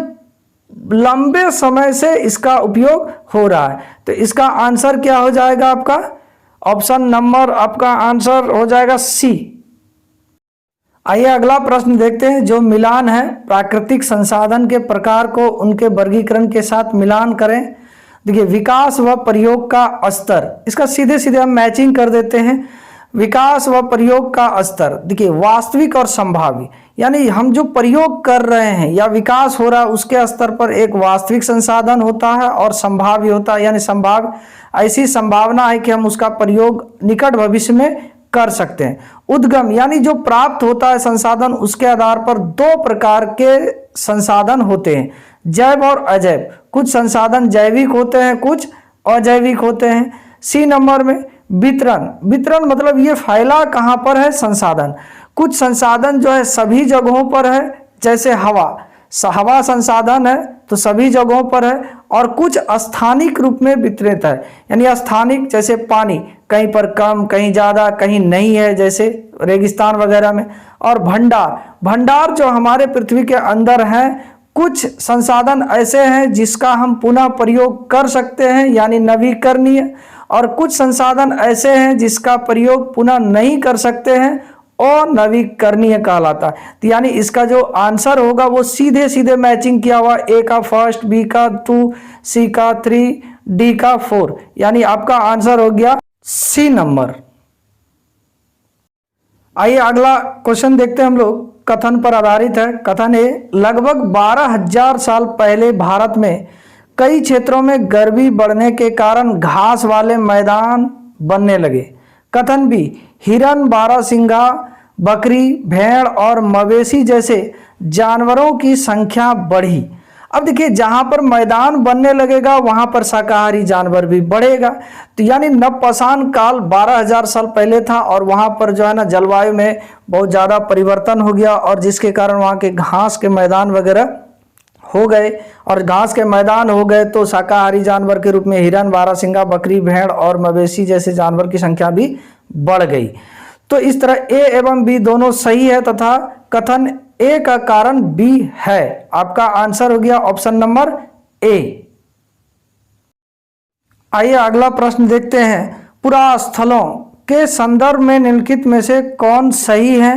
लंबे समय से इसका उपयोग हो रहा है। तो इसका आंसर क्या हो जाएगा आपका, ऑप्शन नंबर आपका आंसर हो जाएगा सी। आइए अगला प्रश्न देखते हैं, जो मिलान है प्राकृतिक संसाधन के प्रकार को उनके वर्गीकरण के साथ मिलान करें। देखिए विकास व प्रयोग का स्तर, इसका सीधे सीधे हम मैचिंग कर देते हैं। विकास व प्रयोग का स्तर, देखिए वास्तविक और संभाव्य, यानी हम जो प्रयोग कर रहे हैं या विकास हो रहा है उसके स्तर पर एक वास्तविक संसाधन होता है और संभाव्य होता है। यानी ऐसी संभावना है कि हम उसका प्रयोग निकट भविष्य में कर सकते हैं। उद्गम, यानी जो प्राप्त होता है संसाधन, उसके आधार पर दो प्रकार के संसाधन होते हैं, जैव और अजैव। कुछ संसाधन जैविक होते हैं, कुछ अजैविक होते हैं। सी नंबर में वितरण मतलब ये फैला कहाँ पर है संसाधन। कुछ संसाधन जो है सभी जगहों पर है, जैसे हवा संसाधन है तो सभी जगहों पर है, और कुछ स्थानिक रूप में वितरित है। यानी स्थानिक जैसे पानी, कहीं पर कम, कहीं ज़्यादा, कहीं नहीं है, जैसे रेगिस्तान वगैरह में। और भंडार जो हमारे पृथ्वी के अंदर हैं, कुछ संसाधन ऐसे हैं जिसका हम पुनः प्रयोग कर सकते हैं, यानी नवीकरणीय, और कुछ संसाधन ऐसे हैं जिसका प्रयोग पुनः नहीं कर सकते हैं, और नवीकरणीय कहलाता है। तो यानी इसका जो आंसर होगा वो सीधे सीधे मैचिंग किया हुआ, ए का फर्स्ट, बी का 2, सी का 3, डी का 4। यानी आपका आंसर हो गया सी नंबर। आइए अगला क्वेश्चन देखते हैं हम लोग, कथन पर आधारित है। कथन है, लगभग 12,000 साल पहले भारत में कई क्षेत्रों में गर्मी बढ़ने के कारण घास वाले मैदान बनने लगे। कथन बी, हिरन, बारहसिंगा, बकरी, भेड़ और मवेशी जैसे जानवरों की संख्या बढ़ी। अब देखिए, जहां पर मैदान बनने लगेगा वहां पर शाकाहारी जानवर भी बढ़ेगा। तो यानी नवपाषाण काल 12,000 साल पहले था और वहां पर जो है ना जलवायु में बहुत ज़्यादा परिवर्तन हो गया और जिसके कारण वहां के घास के मैदान वगैरह हो गए, और घास के मैदान हो गए तो शाकाहारी जानवर के रूप में हिरन, बारहसिंगा, बकरी, भेड़ और मवेशी जैसे जानवर की संख्या भी बढ़ गई। तो इस तरह ए एवं बी दोनों सही है तथा कथन ए का कारण बी है। आपका आंसर हो गया ऑप्शन नंबर ए। आइए अगला प्रश्न देखते हैं, पुरास्थलों के संदर्भ में निम्नलिखित में से कौन सही है।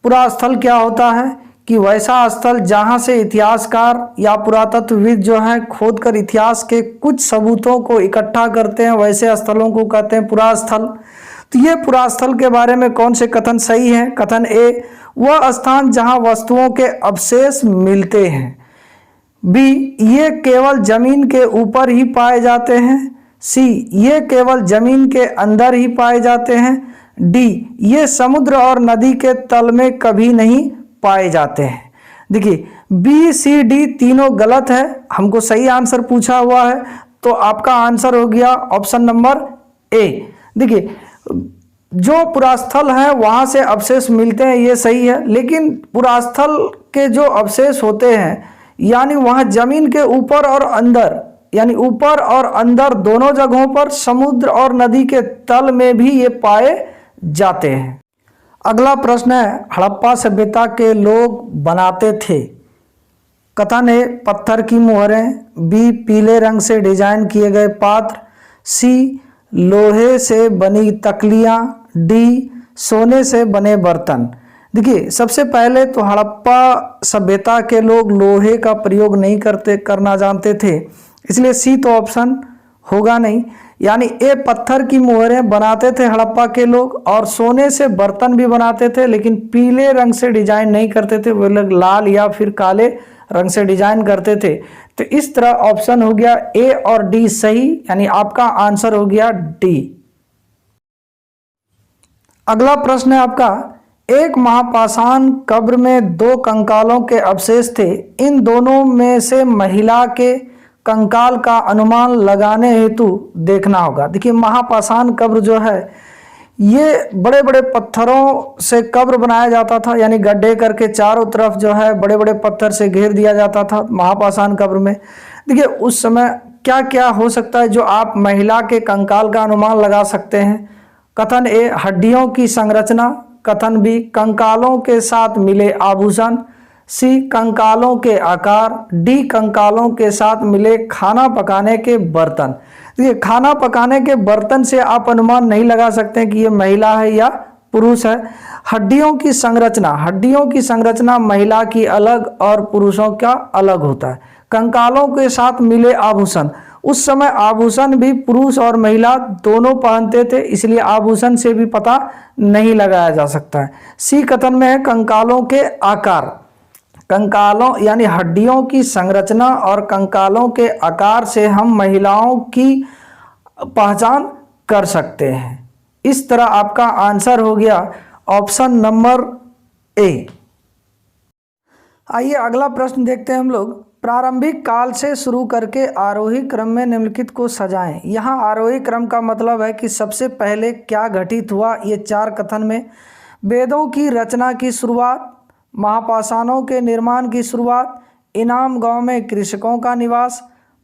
पुरास्थल क्या होता है कि वैसा स्थल जहां से इतिहासकार या पुरातत्वविद जो है खोदकर इतिहास के कुछ सबूतों को इकट्ठा करते हैं, वैसे स्थलों को कहते हैं पुरास्थल। तो ये पुरास्थल के बारे में कौन से कथन सही है। कथन ए, वह स्थान जहां वस्तुओं के अवशेष मिलते हैं। बी, ये केवल जमीन के ऊपर ही पाए जाते हैं। सी, ये केवल जमीन के अंदर ही पाए जाते हैं। डी, ये समुद्र और नदी के तल में कभी नहीं पाए जाते हैं। देखिए, बी सी डी तीनों गलत है, हमको सही आंसर पूछा हुआ है, तो आपका आंसर हो गया ऑप्शन नंबर ए। देखिए, जो पुरास्थल है वहां से अवशेष मिलते हैं, ये सही है, लेकिन पुरास्थल के जो अवशेष होते हैं यानी वहां जमीन के ऊपर और अंदर, यानी ऊपर और अंदर दोनों जगहों पर, समुद्र और नदी के तल में भी ये पाए जाते हैं। अगला प्रश्न है, हड़प्पा सभ्यता के लोग बनाते थे। कथन है, पत्थर की मोहरें। बी, पीले रंग से डिजाइन किए गए पात्र। सी, लोहे से बनी तकलियां। डी, सोने से बने बर्तन। देखिए, सबसे पहले तो हड़प्पा सभ्यता के लोग लोहे का प्रयोग नहीं करना जानते थे, इसलिए सी तो ऑप्शन होगा नहीं। यानी ए, पत्थर की मोहरें बनाते थे हड़प्पा के लोग और सोने से बर्तन भी बनाते थे, लेकिन पीले रंग से डिजाइन नहीं करते थे, वो लोग लाल या फिर काले रंग से डिजाइन करते थे। तो इस तरह ऑप्शन हो गया ए और डी सही, यानी आपका आंसर हो गया डी। अगला प्रश्न है आपका, एक महापाषाण कब्र में 2 कंकालों के अवशेष थे, इन दोनों में से महिला के कंकाल का अनुमान लगाने हेतु देखना होगा। देखिए, महापाषाण कब्र जो है ये बड़े बड़े पत्थरों से कब्र बनाया जाता था, यानी गड्ढे करके चारों तरफ जो है बड़े बड़े पत्थर से घेर दिया जाता था महापाषाण कब्र में। देखिए, उस समय क्या क्या हो सकता है जो आप महिला के कंकाल का अनुमान लगा सकते हैं। कथन ए, हड्डियों की संरचना। कथन बी, कंकालों के साथ मिले आभूषण। सी, कंकालों के आकार। डी, कंकालों के साथ मिले खाना पकाने के बर्तन। देखिए, खाना पकाने के बर्तन से आप अनुमान नहीं लगा सकते कि ये महिला है या पुरुष है। हड्डियों की संरचना, हड्डियों की संरचना महिला की अलग और पुरुषों का अलग होता है। कंकालों के साथ मिले आभूषण, उस समय आभूषण भी पुरुष और महिला दोनों पहनते थे, इसलिए आभूषण से भी पता नहीं लगाया जा सकता है। सी कथन में है कंकालों के आकार। कंकालों यानी हड्डियों की संरचना और कंकालों के आकार से हम महिलाओं की पहचान कर सकते हैं। इस तरह आपका आंसर हो गया ऑप्शन नंबर ए। आइए अगला प्रश्न देखते हैं हम लोग, प्रारंभिक काल से शुरू करके आरोही क्रम में निम्नलिखित को सजाएं। यहाँ आरोही क्रम का मतलब है कि सबसे पहले क्या घटित हुआ। ये 4 कथन में वेदों की रचना की शुरुआत, महापाषाणों के निर्माण की शुरुआत, इनाम गांव में कृषकों का निवास,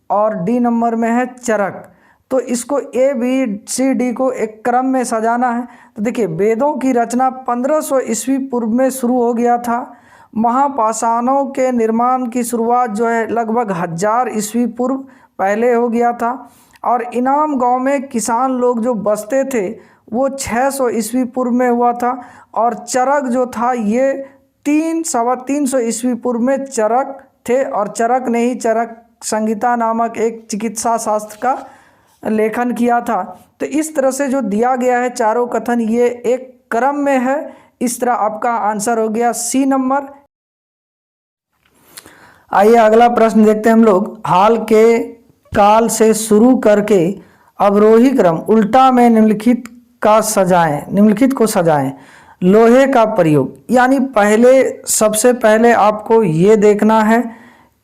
और डी नंबर में है चरक। तो इसको ए बी सी डी को एक क्रम में सजाना है। तो देखिए, वेदों की रचना 1500 ईस्वी पूर्व में शुरू हो गया था। महापाषाणों के निर्माण की शुरुआत जो है लगभग 1000 ईस्वी पूर्व पहले हो गया था, और इनाम गांव में किसान लोग जो बसते थे वो 600 ईस्वी पूर्व में हुआ था, और चरक जो था ये 300 ईस्वी पूर्व में चरक थे, और चरक ने ही चरक संहिता नामक एक चिकित्सा शास्त्र का लेखन किया था। तो इस तरह से जो दिया गया है चारों कथन ये एक क्रम में है, इस तरह आपका आंसर हो गया सी नंबर। आइए अगला प्रश्न देखते हैं हम लोग। हाल के काल से शुरू करके अवरोही क्रम उल्टा में निम्नलिखित को सजाएं। लोहे का प्रयोग, यानी पहले सबसे पहले आपको ये देखना है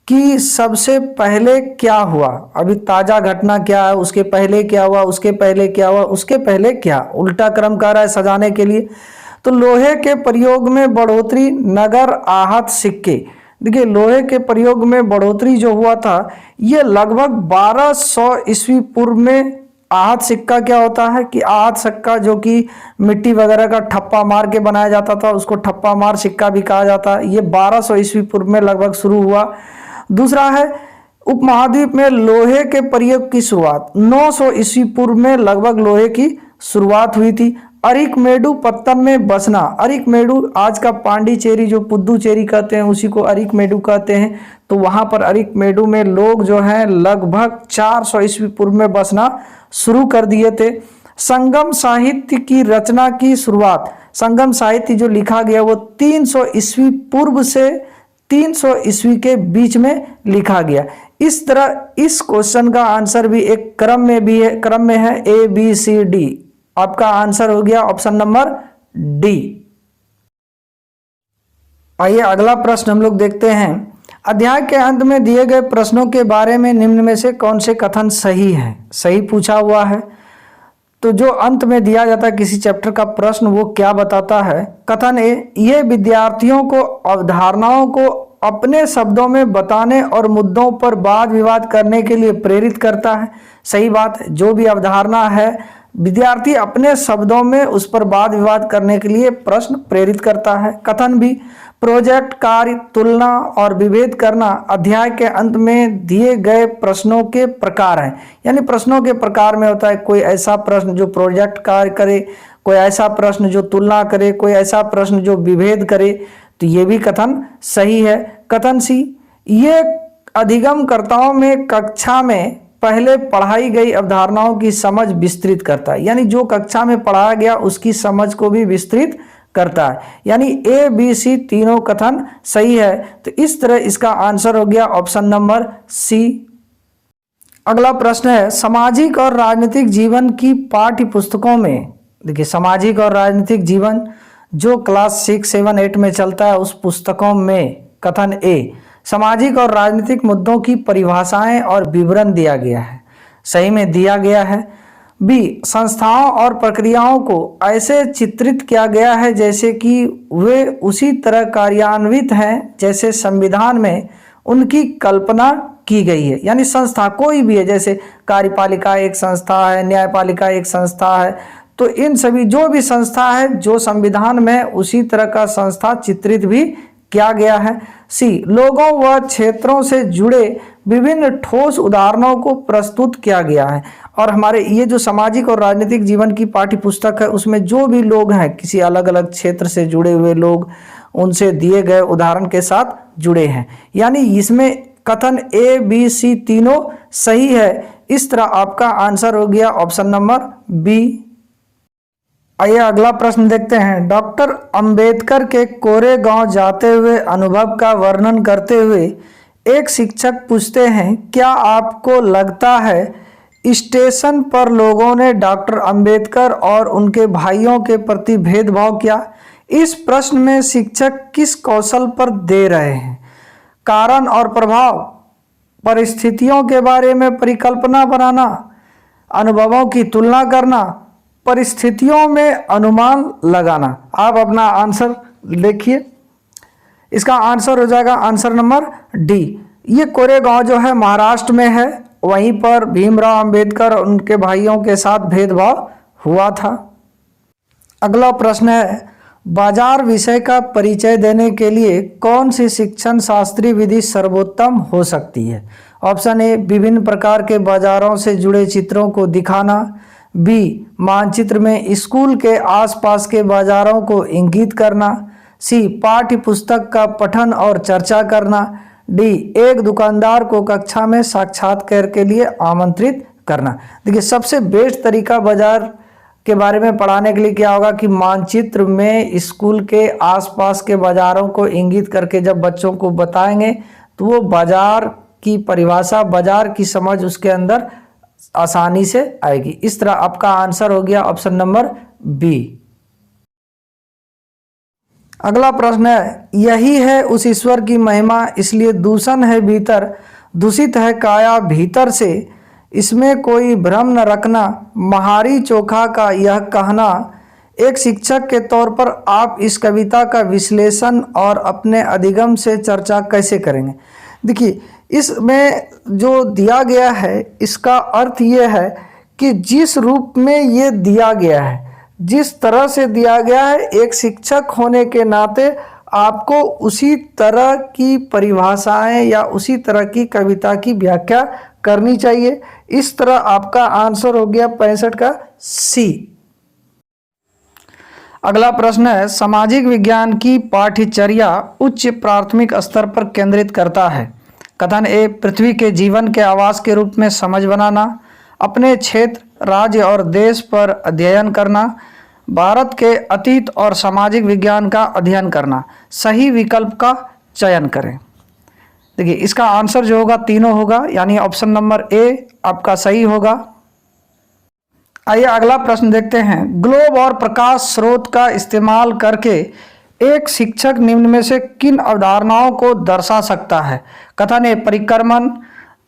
कि सबसे पहले क्या हुआ, अभी ताजा घटना क्या है, उसके पहले क्या हुआ, उसके पहले क्या हुआ, उसके पहले क्या, उल्टा क्रम कर रहा है सजाने के लिए। तो लोहे के प्रयोग में बढ़ोतरी, नगर आहत सिक्के। देखिए लोहे के प्रयोग में बढ़ोतरी जो हुआ था ये लगभग 1200 ईस्वी पूर्व में। आहत सिक्का क्या होता है कि आहत सिक्का जो कि मिट्टी वगैरह का ठप्पा मार के बनाया जाता था, उसको ठप्पा मार सिक्का भी कहा जाता है। ये 1200 ईस्वी पूर्व में लगभग शुरू हुआ। दूसरा है उपमहाद्वीप में लोहे के प्रयोग की शुरुआत 900 ईस्वी पूर्व में लगभग लोहे की शुरुआत हुई थी। अरिकमेडु पत्तन में बसना, अरिकमेडु आज का पांडिचेरी जो पुद्दुचेरी कहते हैं उसी को अरिकमेडु कहते हैं। तो वहां पर अरिकमेडु में लोग जो हैं लगभग 400 ईस्वी पूर्व में बसना शुरू कर दिए थे। संगम साहित्य की रचना की शुरुआत, संगम साहित्य जो लिखा गया वो 300 ईस्वी पूर्व से 300 ईस्वी के बीच में लिखा गया। इस तरह इस क्वेश्चन का आंसर भी एक क्रम में है ABCD। आपका आंसर हो गया ऑप्शन नंबर डी। आइए अगला प्रश्न हम लोग देखते हैं। अध्याय के अंत में दिए गए प्रश्नों के बारे में निम्न में से कौन से कथन सही है? सही पूछा हुआ है। तो जो अंत में दिया जाता है किसी चैप्टर का प्रश्न वो क्या बताता है? कथन ए, ये विद्यार्थियों को अवधारणाओं को अपने शब्दों में बताने और मुद्दों पर वाद विवाद करने के लिए प्रेरित करता है। सही बात है, जो भी अवधारणा है विद्यार्थी अपने शब्दों में उस पर वाद विवाद करने के लिए प्रश्न प्रेरित करता है। कथन बी, प्रोजेक्ट कार्य, तुलना और विभेद करना अध्याय के अंत में दिए गए प्रश्नों के प्रकार हैं। यानी प्रश्नों के प्रकार में होता है कोई ऐसा प्रश्न जो प्रोजेक्ट कार्य करे, कोई ऐसा प्रश्न जो तुलना करे, कोई ऐसा प्रश्न जो विभेद करे। तो ये भी कथन सही है। कथन सी, ये अधिगमकर्ताओं में कक्षा में पहले पढ़ाई गई अवधारणाओं की समझ विस्तृत करता है। यानी जो कक्षा में पढ़ाया गया उसकी समझ को भी विस्तृत करता है। यानी ABC तीनों कथन सही है। तो इस तरह इसका आंसर हो गया ऑप्शन नंबर सी। अगला प्रश्न है, सामाजिक और राजनीतिक जीवन की पाठ्य पुस्तकों में, देखिए सामाजिक और राजनीतिक जीवन जो क्लास 6, 7, 8 में चलता है उस पुस्तकों में कथन ए, सामाजिक और राजनीतिक मुद्दों की परिभाषाएं और विवरण दिया गया है। सही में दिया गया है। बी, संस्थाओं और प्रक्रियाओं को ऐसे चित्रित किया गया है जैसे कि वे उसी तरह कार्यान्वित हैं जैसे संविधान में उनकी कल्पना की गई है। यानी संस्था कोई भी है, जैसे कार्यपालिका एक संस्था है, न्यायपालिका एक संस्था है, तो इन सभी जो भी संस्था है जो संविधान में उसी तरह का संस्था चित्रित भी किया गया है। सी, लोगों व क्षेत्रों से जुड़े विभिन्न ठोस उदाहरणों को प्रस्तुत किया गया है। और हमारे ये जो सामाजिक और राजनीतिक जीवन की पाठ्य पुस्तक है उसमें जो भी लोग हैं किसी अलग अलग क्षेत्र से जुड़े हुए लोग उनसे दिए गए उदाहरण के साथ जुड़े हैं। यानी इसमें कथन ABC तीनों सही है। इस तरह आपका आंसर हो गया ऑप्शन नंबर बी। आइए अगला प्रश्न देखते हैं। डॉक्टर अंबेडकर के कोरेगांव जाते हुए अनुभव का वर्णन करते हुए एक शिक्षक पूछते हैं, क्या आपको लगता है स्टेशन पर लोगों ने डॉक्टर अंबेडकर और उनके भाइयों के प्रति भेदभाव किया? इस प्रश्न में शिक्षक किस कौशल पर दे रहे हैं? कारण और प्रभाव, परिस्थितियों के बारे में परिकल्पना बनाना, अनुभवों की तुलना करना, परिस्थितियों में अनुमान लगाना। आप अपना आंसर देखिए। इसका आंसर हो जाएगा आंसर नंबर डी। ये कोरेगांव जो है महाराष्ट्र में है, वहीं पर भीमराव अंबेडकर और उनके भाइयों के साथ भेदभाव हुआ था। अगला प्रश्न है, बाजार विषय का परिचय देने के लिए कौन सी शिक्षण शास्त्रीय विधि सर्वोत्तम हो सकती है? ऑप्शन ए, विभिन्न प्रकार के बाजारों से जुड़े चित्रों को दिखाना। बी, मानचित्र में स्कूल के आसपास के बाजारों को इंगित करना। सी, पाठ्य पुस्तक का पठन और चर्चा करना। डी, एक दुकानदार को कक्षा में साक्षात्कार के लिए आमंत्रित करना। देखिए सबसे बेस्ट तरीका बाजार के बारे में पढ़ाने के लिए क्या होगा कि मानचित्र में स्कूल के आसपास के बाजारों को इंगित करके जब बच्चों को बताएंगे तो वो बाजार की परिभाषा, बाजार की समझ उसके अंदर आसानी से आएगी। इस तरह आपका आंसर हो गया ऑप्शन नंबर बी। अगला प्रश्न है, यही है उस ईश्वर की महिमा, इसलिए दूषण है भीतर, दूषित है काया भीतर से, इसमें कोई भ्रम न रखना, महारी चोखा का यह कहना। एक शिक्षक के तौर पर आप इस कविता का विश्लेषण और अपने अधिगम से चर्चा कैसे करेंगे। देखिए, इसमें जो दिया गया है इसका अर्थ ये है कि जिस रूप में ये दिया गया है, जिस तरह से दिया गया है, एक शिक्षक होने के नाते आपको उसी तरह की परिभाषाएं या उसी तरह की कविता की व्याख्या करनी चाहिए। इस तरह आपका आंसर हो गया 65 का सी। अगला प्रश्न है, सामाजिक विज्ञान की पाठ्यचर्या उच्च प्राथमिक स्तर पर केंद्रित करता है। कथन ए, पृथ्वी के जीवन के आवास के रूप में समझ बनाना, अपने क्षेत्र, राज्य और देश पर अध्ययन करना, भारत के अतीत और सामाजिक विज्ञान का अध्ययन करना। सही विकल्प का चयन करें। देखिए, इसका आंसर जो होगा तीनों होगा, यानी ऑप्शन नंबर ए आपका सही होगा। आइए अगला प्रश्न देखते हैं। ग्लोब और प्रकाश स्रोत का इस्तेमाल करके एक शिक्षक निम्न में से किन अवधारणाओं को दर्शा सकता है। कथन ए, परिक्रमण,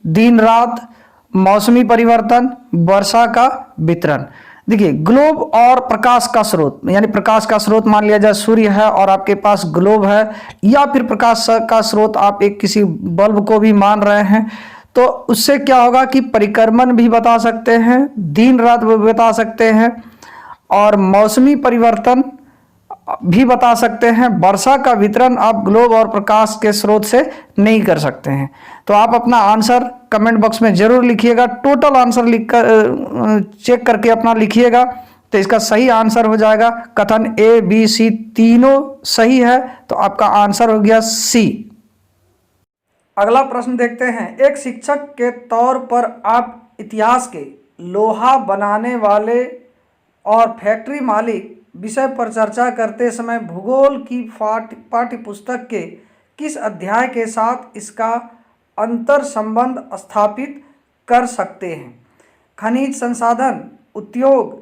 दिन रात, मौसमी परिवर्तन, वर्षा का वितरण। देखिए, ग्लोब और प्रकाश का स्रोत, यानी प्रकाश का स्रोत मान लिया जाए सूर्य है और आपके पास ग्लोब है, या फिर प्रकाश का स्रोत आप एक किसी बल्ब को भी मान रहे हैं, तो उससे क्या होगा कि परिक्रमण भी बता सकते हैं, दिन रात भी बता सकते हैं, और मौसमी परिवर्तन भी बता सकते हैं। वर्षा का वितरण आप ग्लोब और प्रकाश के स्रोत से नहीं कर सकते हैं। तो आप अपना आंसर कमेंट बॉक्स में जरूर लिखिएगा, टोटल आंसर लिखकर चेक करके अपना लिखिएगा। तो इसका सही आंसर हो जाएगा कथन ए, बी, सी तीनों सही है, तो आपका आंसर हो गया सी। अगला प्रश्न देखते हैं। एक शिक्षक के तौर पर आप इतिहास के लोहा बनाने वाले और फैक्ट्री मालिक विषय पर चर्चा करते समय भूगोल की पाठ्य पुस्तक के किस अध्याय के साथ इसका अंतर संबंध स्थापित कर सकते हैं। खनिज संसाधन, उद्योग,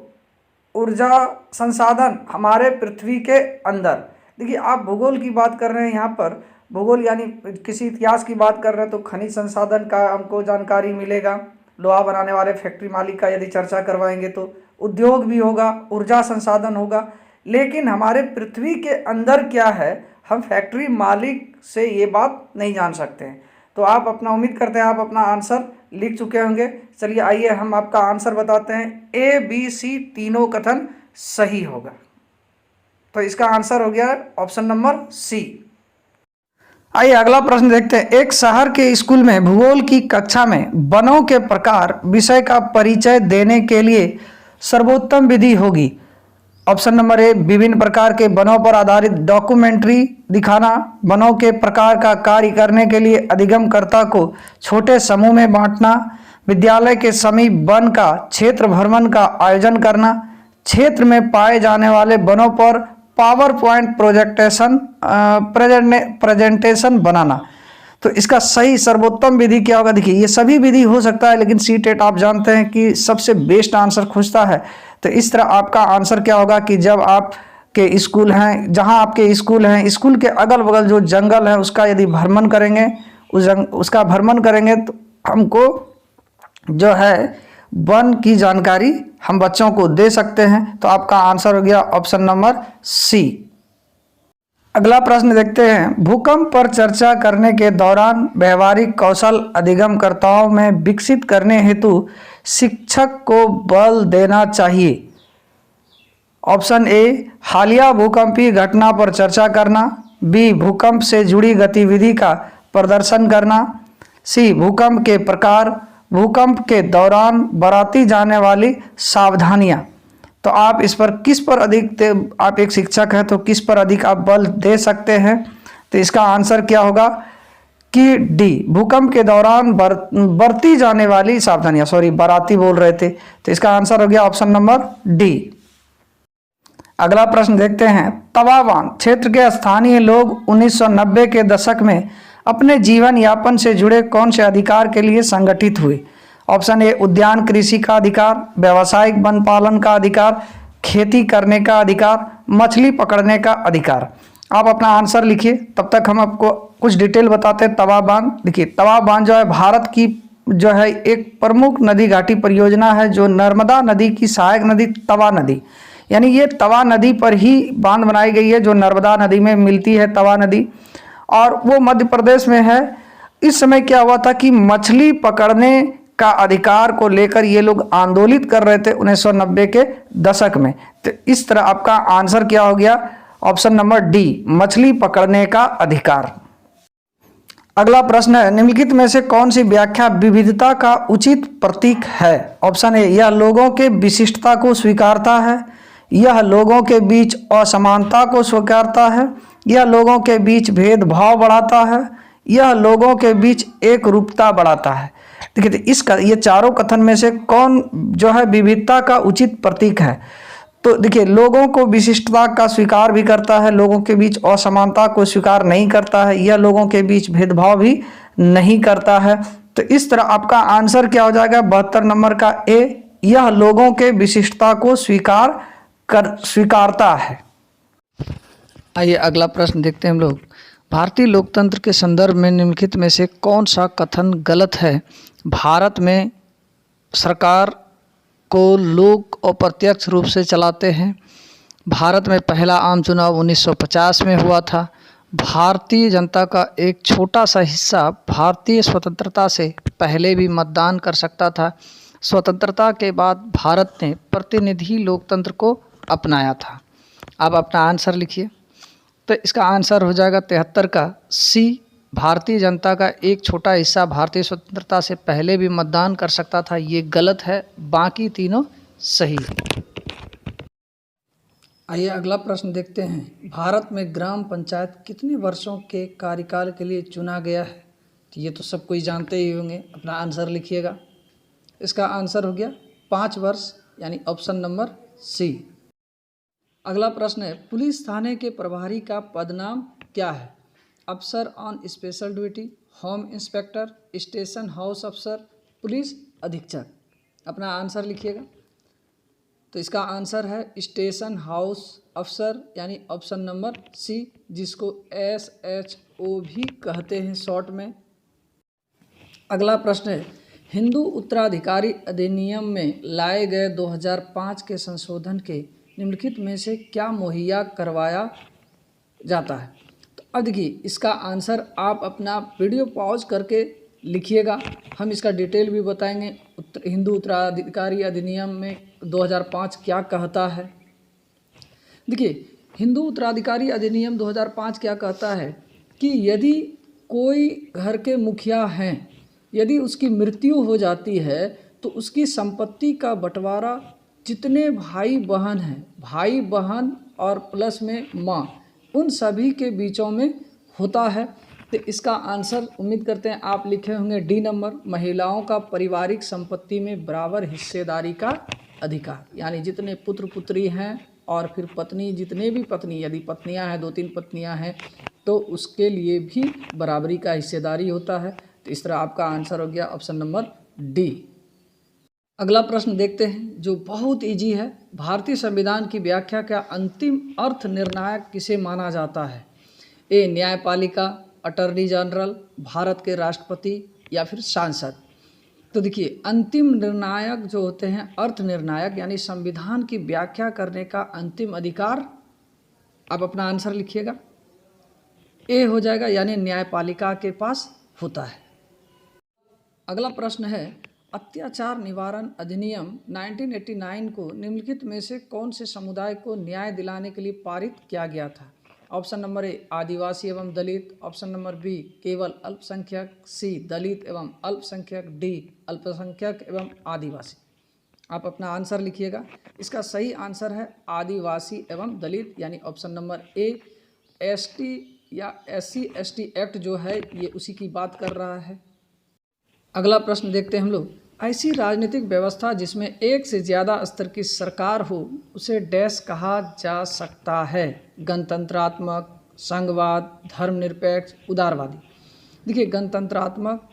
ऊर्जा संसाधन हमारे पृथ्वी के अंदर। देखिए, आप भूगोल की बात कर रहे हैं, यहाँ पर भूगोल यानी किसी इतिहास की बात कर रहे हैं, तो खनिज संसाधन का हमको जानकारी मिलेगा, लोहा बनाने वाले फैक्ट्री मालिक का यदि चर्चा करवाएंगे तो उद्योग भी होगा, ऊर्जा संसाधन होगा। लेकिन हमारे पृथ्वी के अंदर क्या है, हम फैक्ट्री मालिक से ये बात नहीं जान सकते हैं। तो आप अपना, उम्मीद करते हैं आप अपना आंसर लिख चुके होंगे। चलिए आइए हम आपका आंसर बताते हैं। ए, बी, सी तीनों कथन सही होगा, तो इसका आंसर हो गया ऑप्शन नंबर सी। आइए अगला प्रश्न देखते हैं। एक शहर के स्कूल में भूगोल की कक्षा में वनों के प्रकार विषय का परिचय देने के लिए सर्वोत्तम विधि होगी। ऑप्शन नंबर ए, विभिन्न प्रकार के वनों पर आधारित डॉक्यूमेंट्री दिखाना, वनों के प्रकार का कार्य करने के लिए अधिगमकर्ता को छोटे समूह में बांटना, विद्यालय के समीप वन का क्षेत्र भ्रमण का आयोजन करना, क्षेत्र में पाए जाने वाले वनों पर पावर पॉइंट प्रेजेंटेशन बनाना। तो इसका सही सर्वोत्तम विधि क्या होगा। देखिए, ये सभी विधि हो सकता है, लेकिन सीटेट आप जानते हैं कि सबसे बेस्ट आंसर खोजता है। तो इस तरह आपका आंसर क्या होगा कि जब आप के स्कूल हैं, जहां आपके स्कूल हैं, स्कूल के अगल बगल जो जंगल है उसका यदि भ्रमण करेंगे, उसका भ्रमण करेंगे, तो हमको जो है वन की जानकारी हम बच्चों को दे सकते हैं। तो आपका आंसर हो गया ऑप्शन नंबर सी। अगला प्रश्न देखते हैं। भूकंप पर चर्चा करने के दौरान व्यवहारिक कौशल अधिगमकर्ताओं में विकसित करने हेतु शिक्षक को बल देना चाहिए। ऑप्शन ए, हालिया भूकंपीय घटना पर चर्चा करना, बी, भूकंप से जुड़ी गतिविधि का प्रदर्शन करना, सी, भूकंप के प्रकार, भूकंप के दौरान बरती जाने वाली सावधानियां। तो आप इस पर किस पर अधिक, आप एक शिक्षक हैं तो किस पर अधिक आप बल दे सकते हैं। तो इसका आंसर क्या होगा कि डी, भूकंप के दौरान बरती जाने वाली सावधानियां। सॉरी, बराती बोल रहे थे, तो इसका आंसर हो गया ऑप्शन नंबर डी। अगला प्रश्न देखते हैं, तवा बांध क्षेत्र के स्थानीय लोग 1990 के दशक में अपने जीवन यापन से जुड़े कौन से अधिकार के लिए संगठित हुए? ऑप्शन ए उद्यान कृषि का अधिकार, व्यावसायिक वन पालन का अधिकार, खेती करने का अधिकार, मछली पकड़ने का अधिकार। आप अपना आंसर लिखिए, तब तक हम आपको कुछ डिटेल बताते हैं। तवा बांध, देखिए तवा बांध जो है भारत की जो है एक प्रमुख नदी घाटी परियोजना है, जो नर्मदा नदी की सहायक नदी तवा नदी, यानी ये तवा नदी पर ही बांध बनाई गई है, जो नर्मदा नदी में मिलती है तवा नदी, और वो मध्य प्रदेश में है। इस समय क्या हुआ था कि मछली पकड़ने का अधिकार को लेकर ये लोग आंदोलित कर रहे थे 1990 के दशक में। तो इस तरह आपका आंसर क्या हो गया? ऑप्शन नंबर डी, मछली पकड़ने का अधिकार। अगला प्रश्न है, निम्नलिखित में से कौन सी व्याख्या विविधता का उचित प्रतीक है? ऑप्शन ए, यह लोगों के विशिष्टता को स्वीकारता है, यह लोगों के बीच असमानता को स्वीकारता है, यह लोगों के बीच भेदभाव बढ़ाता है, यह लोगों के बीच एक रूपता बढ़ाता है। देखिए इसका ये चारों कथन में से कौन जो है विविधता का उचित प्रतीक है? तो देखिए लोगों को विशिष्टता का स्वीकार भी करता है, लोगों के बीच असमानता को स्वीकार नहीं करता है, यह लोगों के बीच भेदभाव भी नहीं करता है। तो इस तरह आपका आंसर क्या हो जाएगा? 72 नंबर का ए, यह लोगों के विशिष्टता को स्वीकारता है। आइए अगला प्रश्न देखते हैं हम लोग, भारतीय लोकतंत्र के संदर्भ में निम्नलिखित में से कौन सा कथन गलत है? भारत में सरकार को लोग अप्रत्यक्ष रूप से चलाते हैं, भारत में पहला आम चुनाव 1950 में हुआ था, भारतीय जनता का एक छोटा सा हिस्सा भारतीय स्वतंत्रता से पहले भी मतदान कर सकता था, स्वतंत्रता के बाद भारत ने प्रतिनिधि लोकतंत्र को अपनाया था। आप अपना आंसर लिखिए। तो इसका आंसर हो जाएगा 73 का सी, भारतीय जनता का एक छोटा हिस्सा भारतीय स्वतंत्रता से पहले भी मतदान कर सकता था। ये गलत है, बाकी तीनों सही है। आइए अगला प्रश्न देखते हैं, भारत में ग्राम पंचायत कितने वर्षों के कार्यकाल के लिए चुना गया है? तो ये तो सब कोई जानते ही होंगे, अपना आंसर लिखिएगा। इसका आंसर हो गया 5 वर्ष, यानी ऑप्शन नंबर सी। अगला प्रश्न है, पुलिस थाने के प्रभारी का पदनाम क्या है? अफसर on special duty, home inspector, station house अफसर, पुलिस अधीक्षक। अपना आंसर लिखिएगा। तो इसका आंसर है स्टेशन हाउस अफसर, यानी ऑप्शन नंबर सी, जिसको SHO भी कहते हैं शॉर्ट में। अगला प्रश्न है, हिंदू उत्तराधिकारी अधिनियम में लाए गए 2005 के संशोधन के निम्नलिखित में से क्या मुहैया करवाया जाता है? तो अब देखिए इसका आंसर आप अपना वीडियो पॉज करके लिखिएगा, हम इसका डिटेल भी बताएंगे। हिंदू उत्तराधिकारी अधिनियम में 2005 क्या कहता है? देखिए हिंदू उत्तराधिकारी अधिनियम 2005 क्या कहता है कि यदि कोई घर के मुखिया हैं, यदि उसकी मृत्यु हो जाती है तो उसकी संपत्ति का बंटवारा जितने भाई बहन हैं, भाई बहन और प्लस में माँ, उन सभी के बीचों में होता है। तो इसका आंसर उम्मीद करते हैं आप लिखे होंगे डी नंबर, महिलाओं का पारिवारिक संपत्ति में बराबर हिस्सेदारी का अधिकार, यानी जितने पुत्र पुत्री हैं और फिर पत्नी, जितने भी पत्नी, यदि पत्नियां हैं 2-3 पत्नियां हैं तो उसके लिए भी बराबरी का हिस्सेदारी होता है। तो इस तरह आपका आंसर हो गया ऑप्शन नंबर डी। अगला प्रश्न देखते हैं जो बहुत इजी है, भारतीय संविधान की व्याख्या का अंतिम अर्थ निर्णायक किसे माना जाता है? ए न्यायपालिका, अटॉर्नी जनरल, भारत के राष्ट्रपति या फिर सांसद। तो देखिए अंतिम निर्णायक जो होते हैं, अर्थ निर्णायक यानी संविधान की व्याख्या करने का अंतिम अधिकार, आप अपना आंसर लिखिएगा, ए हो जाएगा, यानी न्यायपालिका के पास होता है। अगला प्रश्न है, अत्याचार निवारण अधिनियम 1989 को निम्नलिखित में से कौन से समुदाय को न्याय दिलाने के लिए पारित किया गया था? ऑप्शन नंबर ए आदिवासी एवं दलित, ऑप्शन नंबर बी केवल अल्पसंख्यक, सी दलित एवं अल्पसंख्यक, डी अल्पसंख्यक एवं आदिवासी। आप अपना आंसर लिखिएगा। इसका सही आंसर है आदिवासी एवं दलित, यानी ऑप्शन नंबर ए। ST या SC/ST एक्ट जो है ये उसी की बात कर रहा है। अगला प्रश्न देखते हैं हम लोग, ऐसी राजनीतिक व्यवस्था जिसमें एक से ज़्यादा स्तर की सरकार हो उसे डैश कहा जा सकता है? गणतंत्रात्मक, संघवाद, धर्मनिरपेक्ष, उदारवादी। देखिए, गणतंत्रात्मक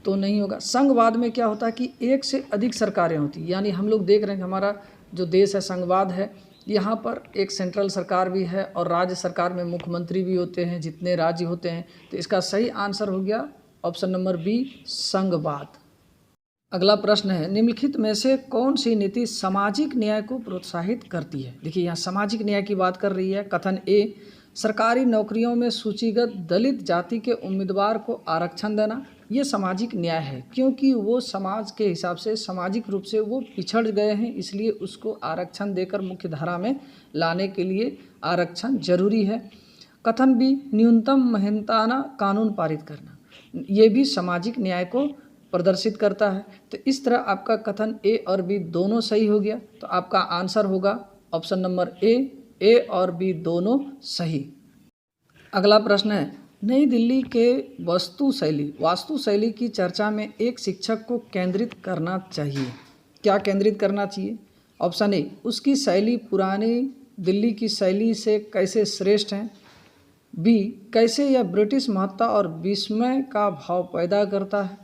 तो नहीं होगा। संघवाद में क्या होता है कि एक से अधिक सरकारें होती हैं, यानी हम लोग देख रहे हैं कि हमारा जो देश है संघवाद है, यहाँ पर एक सेंट्रल सरकार भी है और राज्य सरकार में मुख्यमंत्री भी होते हैं, जितने राज्य होते हैं। तो इसका सही आंसर हो गया ऑप्शन नंबर बी, संघवाद। अगला प्रश्न है, निम्नलिखित में से कौन सी नीति सामाजिक न्याय को प्रोत्साहित करती है? देखिए, यहाँ सामाजिक न्याय की बात कर रही है। कथन ए, सरकारी नौकरियों में सूचीगत दलित जाति के उम्मीदवार को आरक्षण देना, ये सामाजिक न्याय है, क्योंकि वो समाज के हिसाब से सामाजिक रूप से वो पिछड़ गए हैं, इसलिए उसको आरक्षण देकर मुख्य धारा में लाने के लिए आरक्षण जरूरी है। कथन बी, न्यूनतम मेहनताना कानून पारित करना, ये भी सामाजिक न्याय को प्रदर्शित करता है। तो इस तरह आपका कथन ए और बी दोनों सही हो गया। तो आपका आंसर होगा ऑप्शन नंबर ए और बी दोनों सही। अगला प्रश्न है, नई दिल्ली के वास्तुशैली की चर्चा में एक शिक्षक को केंद्रित करना चाहिए। क्या केंद्रित करना चाहिए? ऑप्शन ए, उसकी शैली पुरानी दिल्ली की शैली से कैसे श्रेष्ठ है। बी, कैसे यह ब्रिटिश महत्ता और विस्मय का भाव पैदा करता है।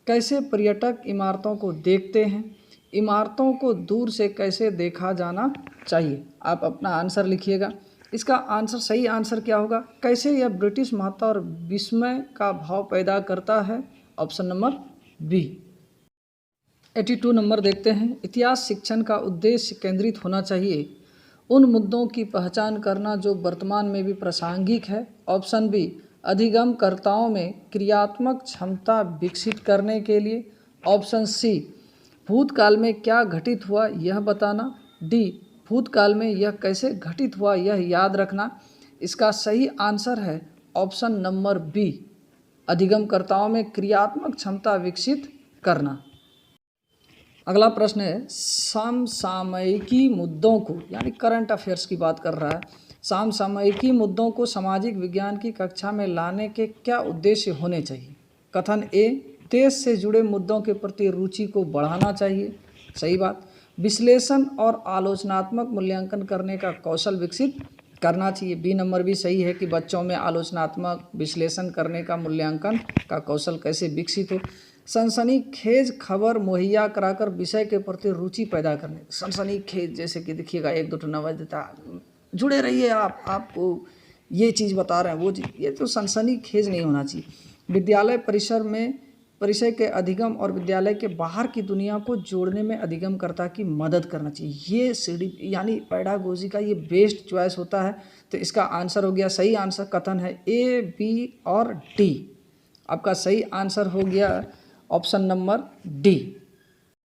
कैसे पर्यटक इमारतों को देखते हैं। इमारतों को दूर से कैसे देखा जाना चाहिए। आप अपना आंसर लिखिएगा। इसका आंसर, सही आंसर क्या होगा? कैसे यह ब्रिटिश महत्ता और विस्मय का भाव पैदा करता है, ऑप्शन नंबर बी। 82 नंबर देखते हैं, इतिहास शिक्षण का उद्देश्य केंद्रित होना चाहिए उन मुद्दों की पहचान करना जो वर्तमान में भी प्रासंगिक है। ऑप्शन बी, अधिगमकर्ताओं में क्रियात्मक क्षमता विकसित करने के लिए। ऑप्शन सी, भूतकाल में क्या घटित हुआ यह बताना। डी, भूतकाल में यह कैसे घटित हुआ यह याद रखना। इसका सही आंसर है ऑप्शन नंबर बी, अधिगमकर्ताओं में क्रियात्मक क्षमता विकसित करना। अगला प्रश्न है, समसामयिकी मुद्दों को, यानी करंट अफेयर्स की बात कर रहा है, समसामयिकी मुद्दों को सामाजिक विज्ञान की कक्षा में लाने के क्या उद्देश्य होने चाहिए। कथन ए, देश से जुड़े मुद्दों के प्रति रुचि को बढ़ाना चाहिए, सही बात। विश्लेषण और आलोचनात्मक मूल्यांकन करने का कौशल विकसित करना चाहिए, बी नंबर भी सही है कि बच्चों में आलोचनात्मक विश्लेषण करने का, मूल्यांकन का कौशल कैसे विकसित हो। सनसनीखेज खबर मुहैया कराकर विषय के प्रति रुचि पैदा करने, सनसनीखेज जैसे कि देखिएगा 1-2 नवोदिता, जुड़े रहिए आपको ये चीज़ बता रहे हैं वो चीज़, ये तो सनसनीखेज नहीं होना चाहिए। विद्यालय परिसर में परिचय के अधिगम और विद्यालय के बाहर की दुनिया को जोड़ने में अधिगमकर्ता की मदद करना चाहिए, ये सीडी यानी पेडागोजी का ये बेस्ट चॉइस होता है। तो इसका आंसर हो गया, सही आंसर कथन है ए, बी और डी। आपका सही आंसर हो गया ऑप्शन नंबर डी।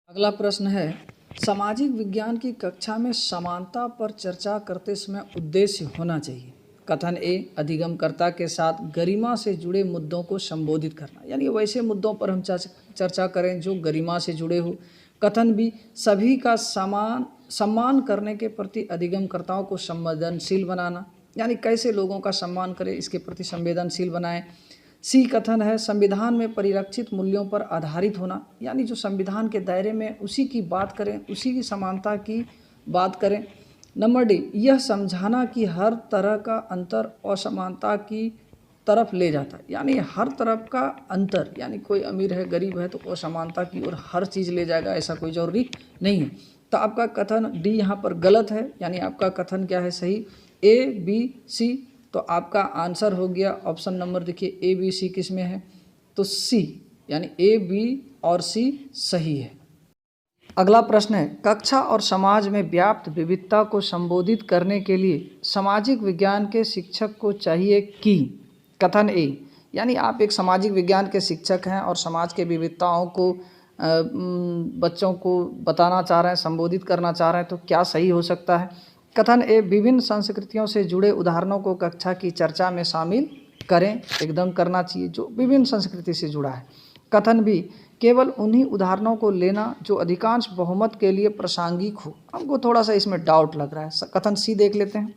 अगला प्रश्न है, सामाजिक विज्ञान की कक्षा में समानता पर चर्चा करते समय उद्देश्य होना चाहिए। कथन ए, अधिगमकर्ता के साथ गरिमा से जुड़े मुद्दों को संबोधित करना, यानी वैसे मुद्दों पर हम चर्चा करें जो गरिमा से जुड़े हो। कथन बी, सभी का सम्मान करने के प्रति अधिगमकर्ताओं को संवेदनशील बनाना, यानी कैसे लोगों का सम्मान करें इसके प्रति संवेदनशील बनाएं। सी कथन है, संविधान में परिलक्षित मूल्यों पर आधारित होना, यानी जो संविधान के दायरे में उसी की बात करें, उसी की समानता की बात करें। नंबर डी, यह समझाना कि हर तरह का अंतर असमानता की तरफ ले जाता है, यानी हर तरफ का अंतर, यानी कोई अमीर है गरीब है तो असमानता की ओर हर चीज़ ले जाएगा, ऐसा कोई जरूरी नहीं है। तो आपका कथन डी यहाँ पर गलत है, यानी आपका कथन क्या है सही, ए, बी, सी। तो आपका आंसर हो गया ऑप्शन नंबर, देखिए ए, बी, सी किस में है, तो सी, यानी ए, बी और सी सही है। अगला प्रश्न है, कक्षा और समाज में व्याप्त विविधता को संबोधित करने के लिए सामाजिक विज्ञान के शिक्षक को चाहिए कि। कथन ए, यानी आप एक सामाजिक विज्ञान के शिक्षक हैं और समाज के विविधताओं को बच्चों को बताना चाह रहे हैं, संबोधित करना चाह रहे हैं, तो क्या सही हो सकता है। कथन ए, विभिन्न संस्कृतियों से जुड़े उदाहरणों को कक्षा की चर्चा में शामिल करें, एकदम करना चाहिए जो विभिन्न संस्कृति से जुड़ा है। कथन बी, केवल उन्हीं उदाहरणों को लेना जो अधिकांश बहुमत के लिए प्रासंगिक हो, हमको थोड़ा सा इसमें डाउट लग रहा है। कथन सी देख लेते हैं,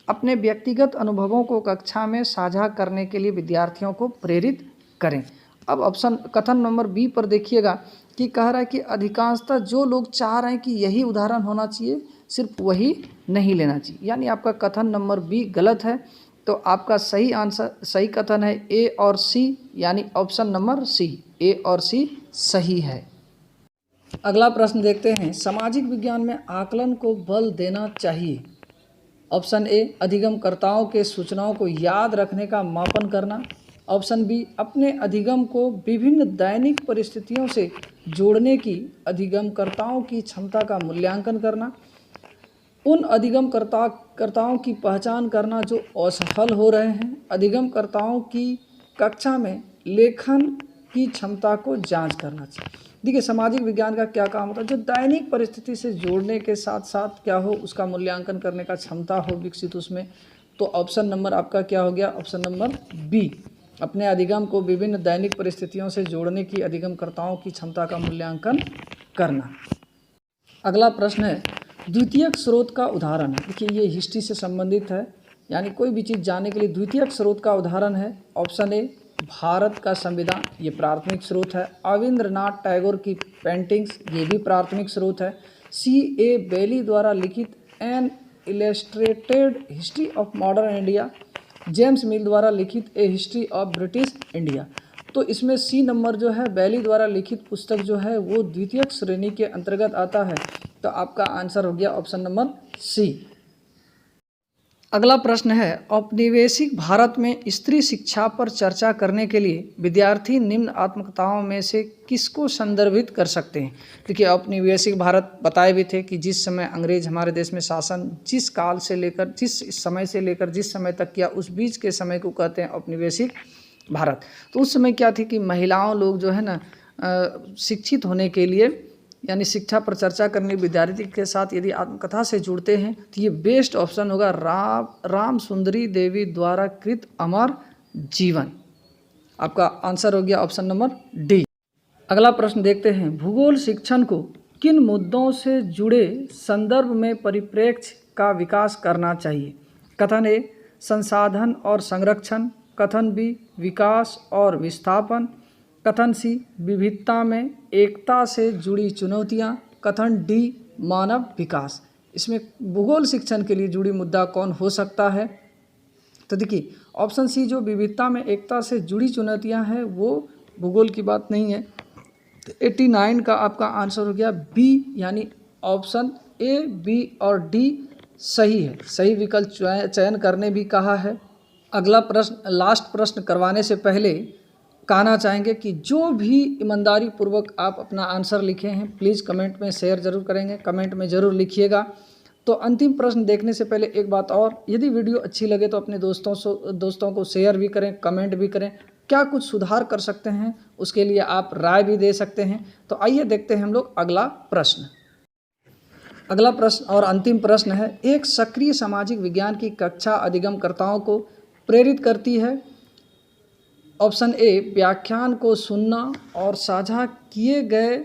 अपने व्यक्तिगत अनुभवों को कक्षा में साझा करने के लिए विद्यार्थियों को प्रेरित करें। अब ऑप्शन कथन नंबर बी पर देखिएगा, कि कह रहा है कि अधिकांशतः जो लोग चाह रहे हैं कि यही उदाहरण होना चाहिए, सिर्फ वही नहीं लेना चाहिए, यानी आपका कथन नंबर बी गलत है। तो आपका सही आंसर, सही कथन है ए और सी, यानी ऑप्शन नंबर सी, ए और सी सही है। अगला प्रश्न देखते हैं, सामाजिक विज्ञान में आकलन को बल देना चाहिए। ऑप्शन ए, अधिगमकर्ताओं के सूचनाओं को याद रखने का मापन करना। ऑप्शन बी, अपने अधिगम को विभिन्न दैनिक परिस्थितियों से जोड़ने की अधिगमकर्ताओं की क्षमता का मूल्यांकन करना। उन अधिगमकर्ताओं की पहचान करना जो असफल हो रहे हैं। अधिगमकर्ताओं की कक्षा में लेखन की क्षमता को जांच करना चाहिए। देखिए, सामाजिक विज्ञान का क्या काम होता है, जो दैनिक परिस्थिति से जोड़ने के साथ साथ क्या हो, उसका मूल्यांकन करने का क्षमता हो विकसित उसमें। तो ऑप्शन नंबर आपका क्या हो गया, ऑप्शन नंबर बी, अपने अधिगम को विभिन्न दैनिक परिस्थितियों से जोड़ने की अधिगमकर्ताओं की क्षमता का मूल्यांकन करना। अगला प्रश्न है, द्वितीयक स्रोत का उदाहरण है। देखिए, ये हिस्ट्री से संबंधित है, यानी कोई भी चीज़ जानने के लिए द्वितीयक स्रोत का उदाहरण है। ऑप्शन ए, भारत का संविधान, ये प्राथमिक स्रोत है। रविंद्रनाथ टैगोर की पेंटिंग्स, ये भी प्राथमिक स्रोत है। सी ए बेली द्वारा लिखित an illustrated history of modern India, James Mill द्वारा लिखित a history of British India. तो इसमें सी नंबर जो है, बेली द्वारा लिखित पुस्तक जो है वो द्वितीयक श्रेणी के अंतर्गत आता है। तो आपका आंसर हो गया ऑप्शन नंबर सी। अगला प्रश्न है, औपनिवेशिक भारत में स्त्री शिक्षा पर चर्चा करने के लिए विद्यार्थी निम्न आत्मकथाओं में से किसको संदर्भित कर सकते हैं। देखिए, औपनिवेशिक भारत बताए भी थे कि जिस समय अंग्रेज हमारे देश में शासन जिस काल से लेकर, जिस समय से लेकर जिस समय तक किया, उस बीच के समय को कहते हैं औपनिवेशिक भारत। तो उस समय क्या थी कि महिलाओं लोग जो है ना शिक्षित होने के लिए, यानी शिक्षा पर चर्चा करने विद्यार्थी के साथ यदि आत्मकथा से जुड़ते हैं तो ये बेस्ट ऑप्शन होगा, राम सुंदरी देवी द्वारा कृत अमर जीवन। आपका आंसर हो गया ऑप्शन नंबर डी। अगला प्रश्न देखते हैं, भूगोल शिक्षण को किन मुद्दों से जुड़े संदर्भ में परिप्रेक्ष्य का विकास करना चाहिए। कथन ए, संसाधन और संरक्षण। कथन बी, विकास और विस्थापन। कथन सी, विविधता में एकता से जुड़ी चुनौतियाँ। कथन डी, मानव विकास। इसमें भूगोल शिक्षण के लिए जुड़ी मुद्दा कौन हो सकता है। तो देखिए, ऑप्शन सी जो विविधता में एकता से जुड़ी चुनौतियाँ हैं वो भूगोल की बात नहीं है। तो 89 का आपका आंसर हो गया बी, यानी ऑप्शन ए, बी और डी सही है। सही विकल्प चयन करने भी कहा है। अगला प्रश्न, लास्ट प्रश्न करवाने से पहले कहना चाहेंगे कि जो भी ईमानदारी पूर्वक आप अपना आंसर लिखे हैं प्लीज़ कमेंट में शेयर जरूर करेंगे, कमेंट में ज़रूर लिखिएगा। तो अंतिम प्रश्न देखने से पहले एक बात और, यदि वीडियो अच्छी लगे तो अपने दोस्तों को शेयर भी करें, कमेंट भी करें। क्या कुछ सुधार कर सकते हैं उसके लिए आप राय भी दे सकते हैं। तो आइए देखते हैं हम लोग अगला प्रश्न। अगला प्रश्न और अंतिम प्रश्न है, एक सक्रिय सामाजिक विज्ञान की कक्षा अधिगमकर्ताओं को प्रेरित करती है। ऑप्शन ए, व्याख्यान को सुनना और साझा किए गए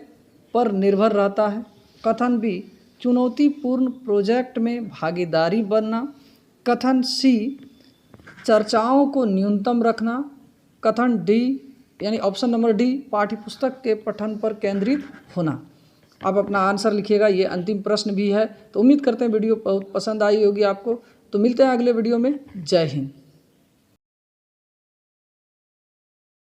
पर निर्भर रहता है। कथन बी, चुनौतीपूर्ण प्रोजेक्ट में भागीदारी बनना। कथन सी, चर्चाओं को न्यूनतम रखना। कथन डी, यानी ऑप्शन नंबर डी, पाठ्यपुस्तक के पठन पर केंद्रित होना। आप अपना आंसर लिखिएगा, ये अंतिम प्रश्न भी है। तो उम्मीद करते हैं वीडियो बहुत पसंद आई होगी आपको। तो मिलते हैं अगले वीडियो में। जय हिंद।